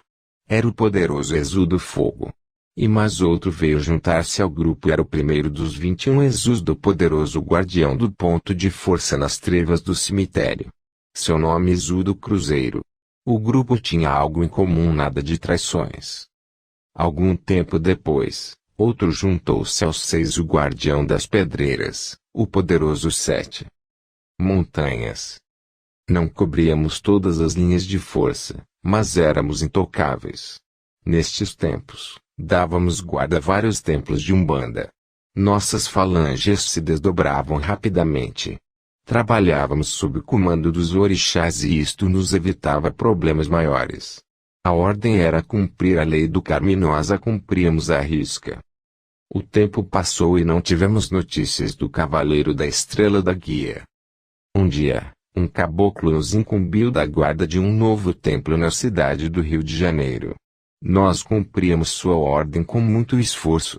Era o poderoso Exu do Fogo. E mais outro veio juntar-se ao grupo e era o primeiro dos 21 Exus do poderoso guardião do ponto de força nas trevas do cemitério. Seu nome Exu do Cruzeiro. O grupo tinha algo em comum, nada de traições. Algum tempo depois, outro juntou-se aos 6, o guardião das pedreiras, o poderoso 7 montanhas. Não cobríamos todas as linhas de força, mas éramos intocáveis. Nestes tempos, dávamos guarda a vários templos de Umbanda. Nossas falanges se desdobravam rapidamente. Trabalhávamos sob o comando dos orixás e isto nos evitava problemas maiores. A ordem era cumprir a lei do karma e nós a cumpríamos à risca. O tempo passou e não tivemos notícias do Cavaleiro da Estrela da Guia. Um dia, um caboclo nos incumbiu da guarda de um novo templo na cidade do Rio de Janeiro. Nós cumpríamos sua ordem com muito esforço.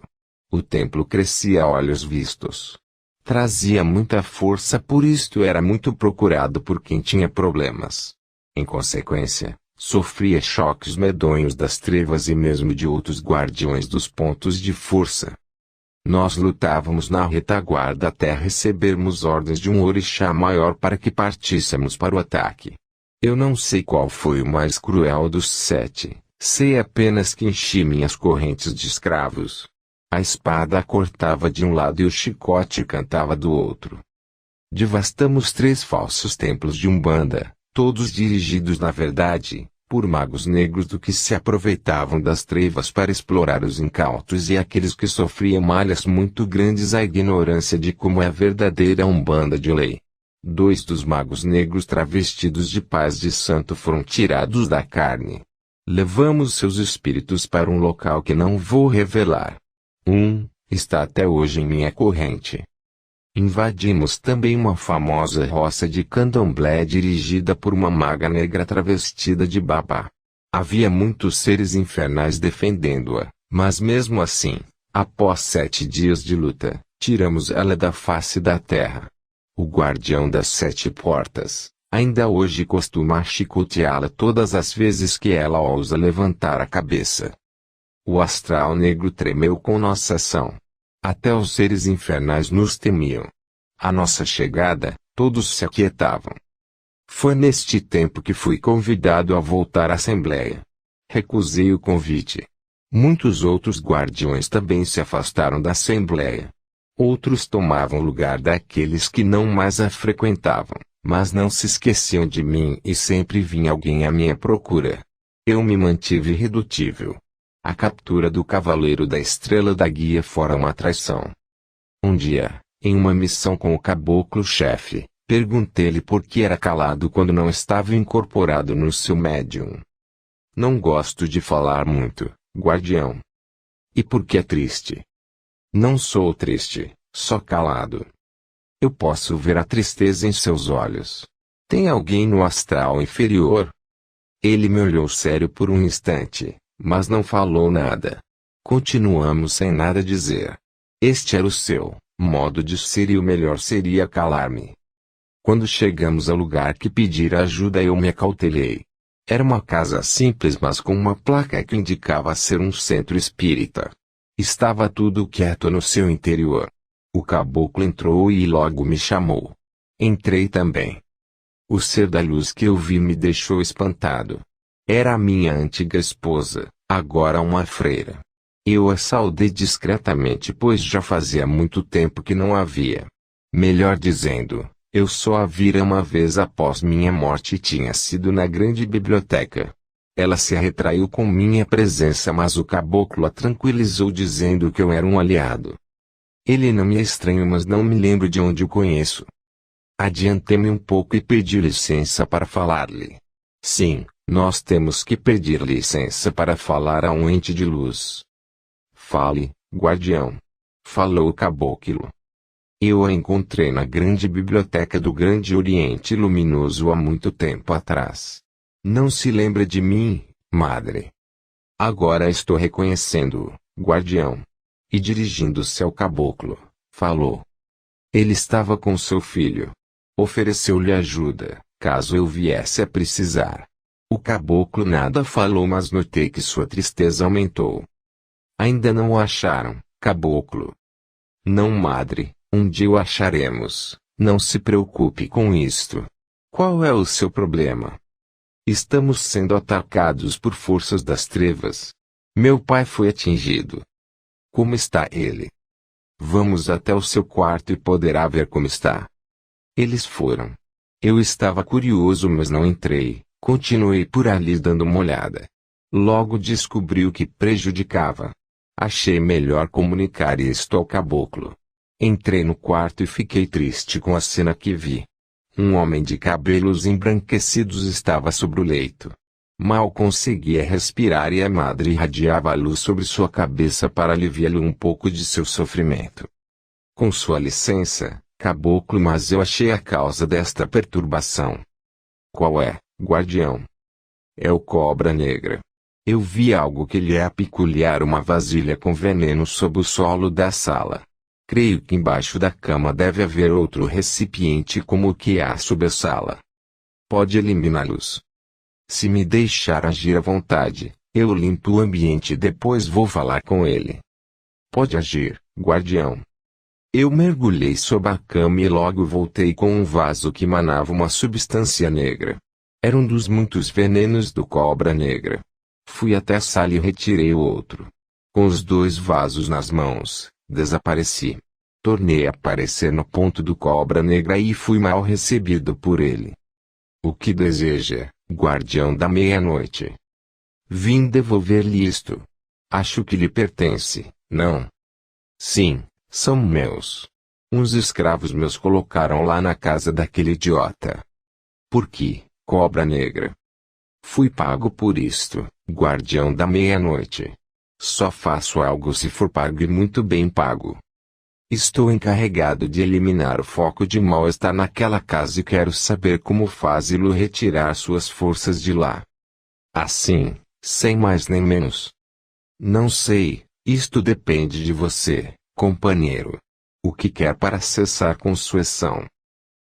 O templo crescia a olhos vistos. Trazia muita força, por isto era muito procurado por quem tinha problemas. Em consequência, sofria choques medonhos das trevas e mesmo de outros guardiões dos pontos de força. Nós lutávamos na retaguarda até recebermos ordens de um orixá maior para que partíssemos para o ataque. Eu não sei qual foi o mais cruel dos 7, sei apenas que enchi minhas correntes de escravos. A espada cortava de um lado e o chicote cantava do outro. Devastamos 3 falsos templos de Umbanda, todos dirigidos na verdade, por magos negros do que se aproveitavam das trevas para explorar os incautos e aqueles que sofriam malhas muito grandes à ignorância de como é a verdadeira Umbanda de lei. 2 dos magos negros travestidos de paz de santo foram tirados da carne. Levamos seus espíritos para um local que não vou revelar. Está até hoje em minha corrente. Invadimos também uma famosa roça de candomblé dirigida por uma maga negra travestida de babá. Havia muitos seres infernais defendendo-a, mas mesmo assim, após 7 dias de luta, tiramos ela da face da terra. O guardião das 7 portas, ainda hoje costuma chicoteá-la todas as vezes que ela ousa levantar a cabeça. O astral negro tremeu com nossa ação. Até os seres infernais nos temiam. À nossa chegada, todos se aquietavam. Foi neste tempo que fui convidado a voltar à Assembleia. Recusei o convite. Muitos outros guardiões também se afastaram da Assembleia. Outros tomavam lugar daqueles que não mais a frequentavam, mas não se esqueciam de mim e sempre vinha alguém à minha procura. Eu me mantive irredutível. A captura do Cavaleiro da Estrela da Guia fora uma traição. Um dia, em uma missão com o caboclo-chefe, perguntei-lhe por que era calado quando não estava incorporado no seu médium. Não gosto de falar muito, guardião. E por que é triste? Não sou triste, só calado. Eu posso ver a tristeza em seus olhos. Tem alguém no astral inferior? Ele me olhou sério por um instante, mas não falou nada. Continuamos sem nada dizer. Este era o seu modo de ser e o melhor seria calar-me. Quando chegamos ao lugar que pedir ajuda eu me acautelei. Era uma casa simples mas com uma placa que indicava ser um centro espírita. Estava tudo quieto no seu interior. O caboclo entrou e logo me chamou. Entrei também. O ser da luz que eu vi me deixou espantado. Era a minha antiga esposa, agora uma freira. Eu a saudei discretamente pois já fazia muito tempo que não a via. Melhor dizendo, eu só a vira uma vez após minha morte e tinha sido na grande biblioteca. Ela se retraiu com minha presença mas o caboclo a tranquilizou dizendo que eu era um aliado. Ele não me é estranho mas não me lembro de onde o conheço. Adiantei-me um pouco e pedi licença para falar-lhe. Sim, nós temos que pedir licença para falar a um ente de luz. Fale, guardião. Falou o caboclo. Eu a encontrei na grande biblioteca do Grande Oriente Luminoso há muito tempo atrás. Não se lembra de mim, madre? Agora estou reconhecendo-o, guardião. E dirigindo-se ao caboclo, falou. Ele estava com seu filho. Ofereceu-lhe ajuda, caso eu viesse a precisar. O caboclo nada falou mas notei que sua tristeza aumentou. Ainda não o acharam, caboclo? Não, madre, um dia o acharemos, não se preocupe com isto. Qual é o seu problema? Estamos sendo atacados por forças das trevas. Meu pai foi atingido. Como está ele? Vamos até o seu quarto e poderá ver como está. Eles foram. Eu estava curioso mas não entrei, continuei por ali dando uma olhada. Logo descobri o que prejudicava. Achei melhor comunicar isto ao caboclo. Entrei no quarto e fiquei triste com a cena que vi. Um homem de cabelos embranquecidos estava sobre o leito. Mal conseguia respirar e a madre irradiava a luz sobre sua cabeça para aliviá-lo um pouco de seu sofrimento. Com sua licença, caboclo, mas eu achei a causa desta perturbação. Qual é, guardião? É o cobra negra. Eu vi algo que lhe é peculiar, uma vasilha com veneno sob o solo da sala. Creio que embaixo da cama deve haver outro recipiente como o que há sob a sala. Pode eliminá-los. Se me deixar agir à vontade, eu limpo o ambiente e depois vou falar com ele. Pode agir, guardião. Eu mergulhei sob a cama e logo voltei com um vaso que manava uma substância negra. Era um dos muitos venenos do cobra negra. Fui até a sala e retirei o outro. Com os 2 vasos nas mãos, desapareci. Tornei a aparecer no ponto do cobra negra e fui mal recebido por ele. O que deseja, guardião da meia-noite? Vim devolver-lhe isto. Acho que lhe pertence, não? Sim, são meus. Uns escravos meus colocaram lá na casa daquele idiota. Por que, cobra negra? Fui pago por isto, guardião da meia-noite. Só faço algo se for pago e muito bem pago. Estou encarregado de eliminar o foco de mal-estar naquela casa e quero saber como fazê-lo retirar suas forças de lá. Assim, sem mais nem menos. Não sei, isto depende de você, companheiro. O que quer para cessar com sucessão?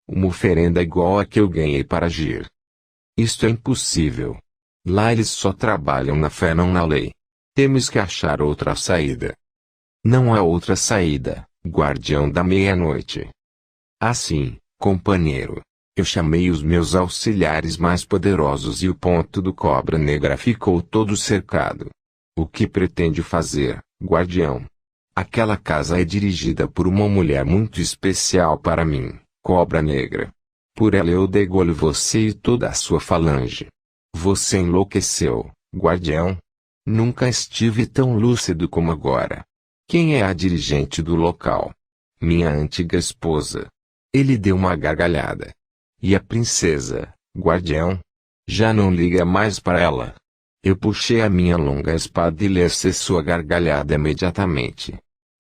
Uma oferenda igual a que eu ganhei para agir. Isto é impossível. Lá eles só trabalham na fé, não na lei. Temos que achar outra saída. Não há outra saída, guardião da meia-noite. Assim, companheiro, eu chamei os meus auxiliares mais poderosos e o ponto do Cobra Negra ficou todo cercado. O que pretende fazer, guardião? Aquela casa é dirigida por uma mulher muito especial para mim, Cobra Negra. Por ela eu degolho você e toda a sua falange. Você enlouqueceu, guardião? Nunca estive tão lúcido como agora. Quem é a dirigente do local? Minha antiga esposa. Ele deu uma gargalhada. E a princesa, guardião? Já não liga mais para ela. Eu puxei a minha longa espada e lhe cessou a gargalhada imediatamente.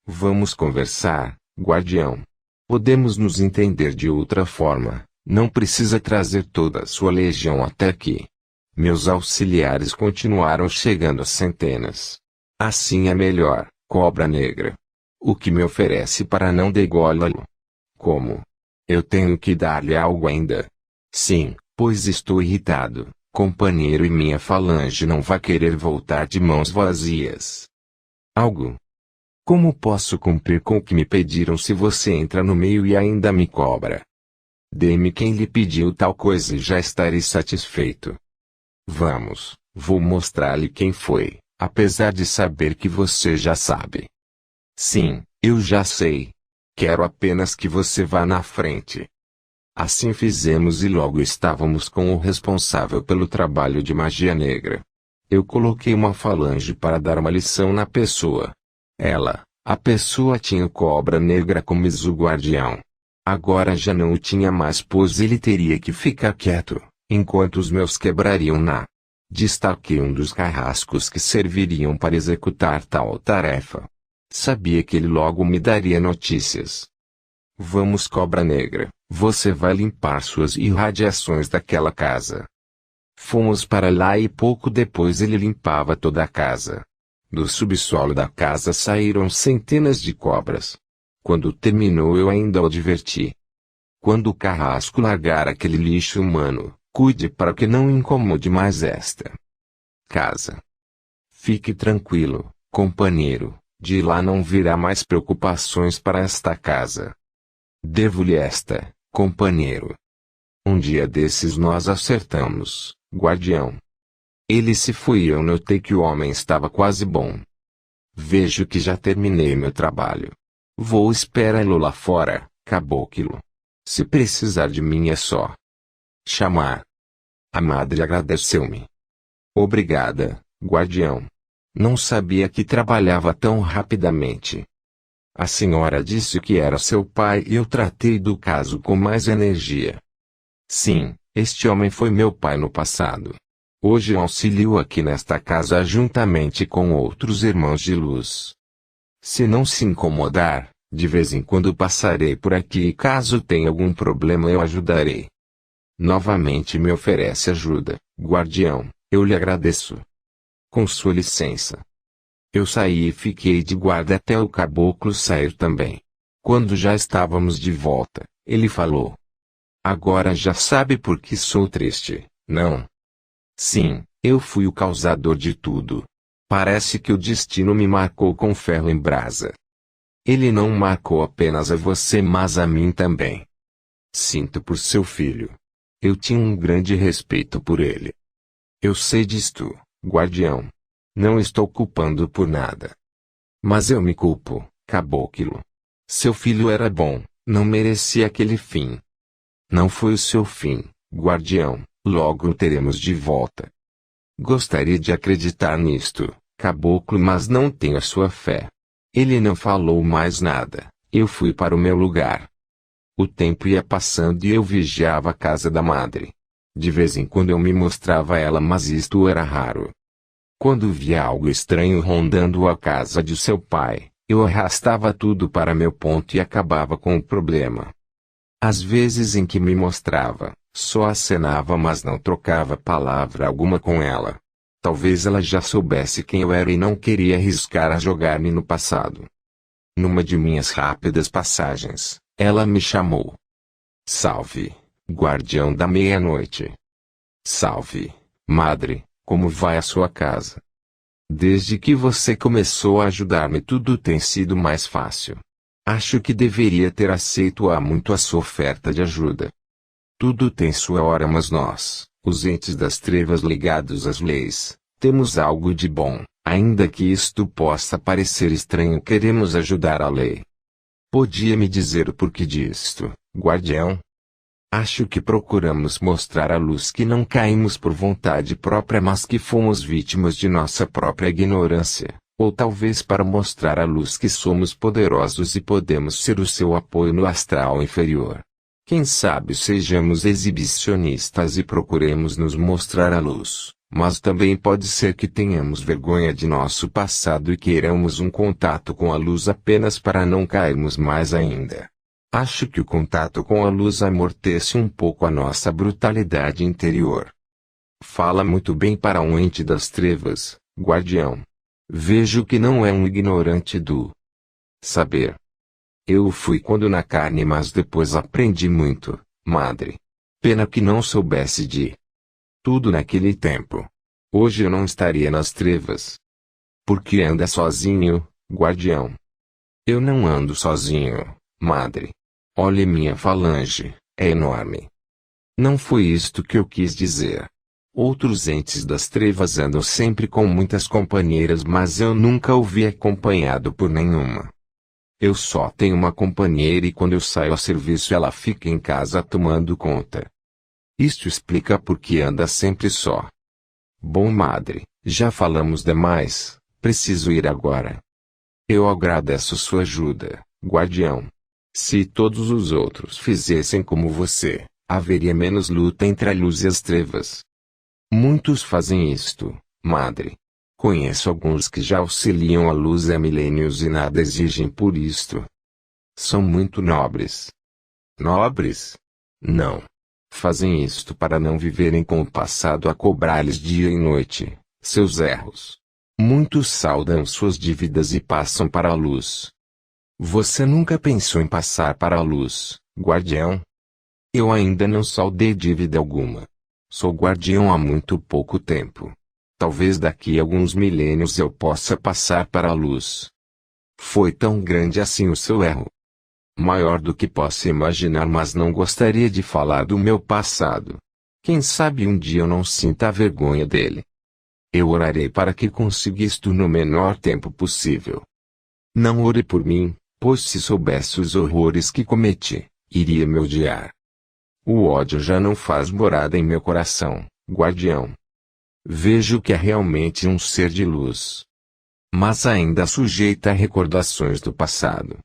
Vamos conversar, guardião. Podemos nos entender de outra forma, não precisa trazer toda a sua legião até aqui. Meus auxiliares continuaram chegando a centenas. Assim é melhor, Cobra Negra. O que me oferece para não degolá-lo? Como? Eu tenho que dar-lhe algo ainda. Sim, pois estou irritado, companheiro, e minha falange não vai querer voltar de mãos vazias. Algo? Como posso cumprir com o que me pediram se você entra no meio e ainda me cobra? Dê-me quem lhe pediu tal coisa e já estarei satisfeito. Vamos, vou mostrar-lhe quem foi, apesar de saber que você já sabe. Sim, eu já sei. Quero apenas que você vá na frente. Assim fizemos e logo estávamos com o responsável pelo trabalho de magia negra. Eu coloquei uma falange para dar uma lição na pessoa. Ela, a pessoa, tinha o Cobra Negra como guardião. Agora já não o tinha mais, pois ele teria que ficar quieto, enquanto os meus quebrariam na. Destaquei um dos carrascos que serviriam para executar tal tarefa. Sabia que ele logo me daria notícias. Vamos, Cobra Negra, você vai limpar suas irradiações daquela casa. Fomos para lá e pouco depois ele limpava toda a casa. Do subsolo da casa saíram centenas de cobras. Quando terminou eu ainda o adverti. Quando o carrasco largar aquele lixo humano, cuide para que não incomode mais esta casa. Fique tranquilo, companheiro, de lá não virá mais preocupações para esta casa. Devo-lhe esta, companheiro. Um dia desses nós acertamos, guardião. Ele se foi e eu notei que o homem estava quase bom. Vejo que já terminei meu trabalho. Vou esperá-lo lá fora, caboclo. Se precisar de mim é só chamar. A madre agradeceu-me. Obrigada, guardião. Não sabia que trabalhava tão rapidamente. A senhora disse que era seu pai e eu tratei do caso com mais energia. Sim, este homem foi meu pai no passado. Hoje auxilio aqui nesta casa juntamente com outros irmãos de luz. Se não se incomodar, de vez em quando passarei por aqui e caso tenha algum problema eu ajudarei. Novamente me oferece ajuda, guardião, eu lhe agradeço. Com sua licença. Eu saí e fiquei de guarda até o caboclo sair também. Quando já estávamos de volta, ele falou. Agora já sabe por que sou triste, não? Sim, eu fui o causador de tudo. Parece que o destino me marcou com ferro em brasa. Ele não marcou apenas a você, mas a mim também. Sinto por seu filho. Eu tinha um grande respeito por ele. Eu sei disto, guardião. Não estou culpando por nada. Mas eu me culpo, caboclo. Seu filho era bom, não merecia aquele fim. Não foi o seu fim, guardião, logo o teremos de volta. Gostaria de acreditar nisto, caboclo, mas não tenho a sua fé. Ele não falou mais nada, eu fui para o meu lugar. O tempo ia passando e eu vigiava a casa da madre. De vez em quando eu me mostrava a ela, mas isto era raro. Quando via algo estranho rondando a casa de seu pai, eu arrastava tudo para meu ponto e acabava com o problema. Às vezes em que me mostrava, só acenava, mas não trocava palavra alguma com ela. Talvez ela já soubesse quem eu era e não queria arriscar a jogar-me no passado. Numa de minhas rápidas passagens, ela me chamou. Salve, guardião da meia-noite. Salve, madre, como vai a sua casa? Desde que você começou a ajudar-me tudo tem sido mais fácil. Acho que deveria ter aceito há muito a sua oferta de ajuda. Tudo tem sua hora, mas nós, os entes das trevas ligados às leis, temos algo de bom, ainda que isto possa parecer estranho. Queremos ajudar a lei. Podia me dizer o porquê disto, guardião? Acho que procuramos mostrar à luz que não caímos por vontade própria, mas que fomos vítimas de nossa própria ignorância, ou talvez para mostrar à luz que somos poderosos e podemos ser o seu apoio no astral inferior. Quem sabe sejamos exibicionistas e procuremos nos mostrar à luz, mas também pode ser que tenhamos vergonha de nosso passado e queiramos um contato com a luz apenas para não cairmos mais ainda. Acho que o contato com a luz amortece um pouco a nossa brutalidade interior. Fala muito bem para um ente das trevas, guardião. Vejo que não é um ignorante do saber. Eu fui quando na carne, mas depois aprendi muito, madre. Pena que não soubesse de tudo naquele tempo. Hoje eu não estaria nas trevas. Por que anda sozinho, guardião? Eu não ando sozinho, madre. Olhe minha falange, é enorme. Não foi isto que eu quis dizer. Outros entes das trevas andam sempre com muitas companheiras, mas eu nunca o vi acompanhado por nenhuma. Eu só tenho uma companheira e quando eu saio a serviço ela fica em casa tomando conta. Isto explica por que anda sempre só. Bom, madre, já falamos demais, preciso ir agora. Eu agradeço sua ajuda, guardião. Se todos os outros fizessem como você, haveria menos luta entre a luz e as trevas. Muitos fazem isto, madre. Conheço alguns que já auxiliam a luz há milênios e nada exigem por isto. São muito nobres. Nobres? Não. Fazem isto para não viverem com o passado a cobrar-lhes dia e noite, seus erros. Muitos saldam suas dívidas e passam para a luz. Você nunca pensou em passar para a luz, guardião? Eu ainda não saldei dívida alguma. Sou guardião há muito pouco tempo. Talvez daqui a alguns milênios eu possa passar para a luz. Foi tão grande assim o seu erro? Maior do que posso imaginar, mas não gostaria de falar do meu passado. Quem sabe um dia eu não sinta a vergonha dele. Eu orarei para que consiga isto no menor tempo possível. Não ore por mim, pois se soubesse os horrores que cometi, iria me odiar. O ódio já não faz morada em meu coração, guardião. Vejo que é realmente um ser de luz. Mas ainda sujeita a recordações do passado.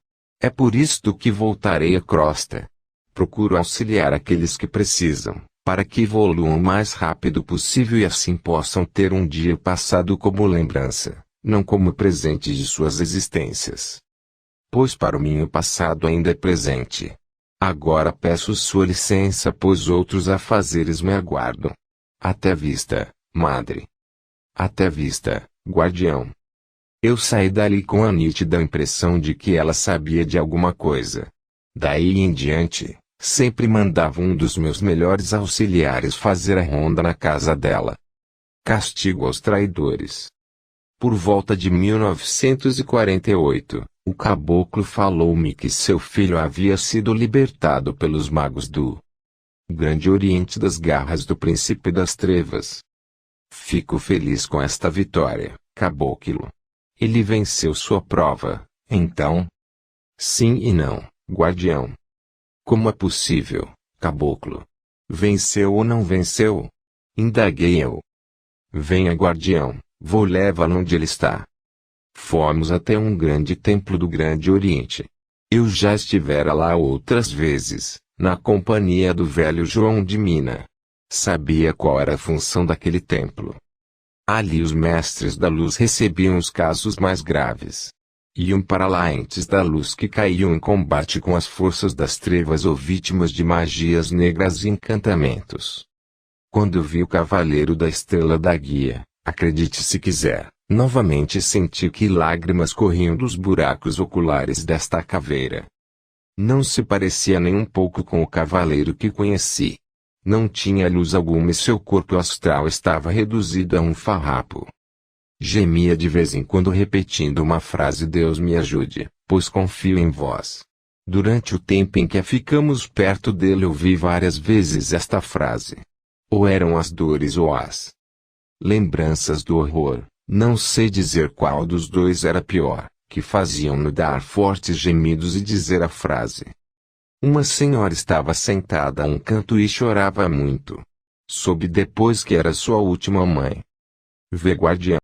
É por isto que voltarei à crosta. Procuro auxiliar aqueles que precisam, para que evoluam o mais rápido possível e assim possam ter um dia passado como lembrança, não como presente de suas existências. Pois para mim o passado ainda é presente. Agora peço sua licença, pois outros afazeres me aguardam. Até vista, madre. Até vista, guardião. Eu saí dali com a nítida impressão de que ela sabia de alguma coisa. Daí em diante, sempre mandava um dos meus melhores auxiliares fazer a ronda na casa dela. Castigo aos traidores. Por volta de 1948, o caboclo falou-me que seu filho havia sido libertado pelos magos do Grande Oriente das garras do Príncipe das Trevas. Fico feliz com esta vitória, caboclo. Ele venceu sua prova, então? Sim e não, guardião. Como é possível, caboclo? Venceu ou não venceu? Indaguei eu. Venha, guardião, vou levá-lo onde ele está. Fomos até um grande templo do Grande Oriente. Eu já estivera lá outras vezes, na companhia do velho João de Mina. Sabia qual era a função daquele templo. Ali os mestres da luz recebiam os casos mais graves. Iam para lá entes da luz que caíam em combate com as forças das trevas ou vítimas de magias negras e encantamentos. Quando vi o Cavaleiro da Estrela da Guia, Acredite se quiser, novamente senti que lágrimas corriam dos buracos oculares desta caveira. Não se parecia nem um pouco com o cavaleiro que conheci. Não tinha luz alguma e seu corpo astral estava reduzido a um farrapo. Gemia de vez em quando repetindo uma frase: Deus me ajude, pois confio em vós. Durante o tempo em que ficamos perto dele ouvi várias vezes esta frase. Ou eram as dores ou as lembranças do horror, não sei dizer qual dos dois era pior, que faziam-no dar fortes gemidos e dizer a frase. Uma senhora estava sentada a um canto e chorava muito. Soube depois que era sua última mãe. V. Guardião.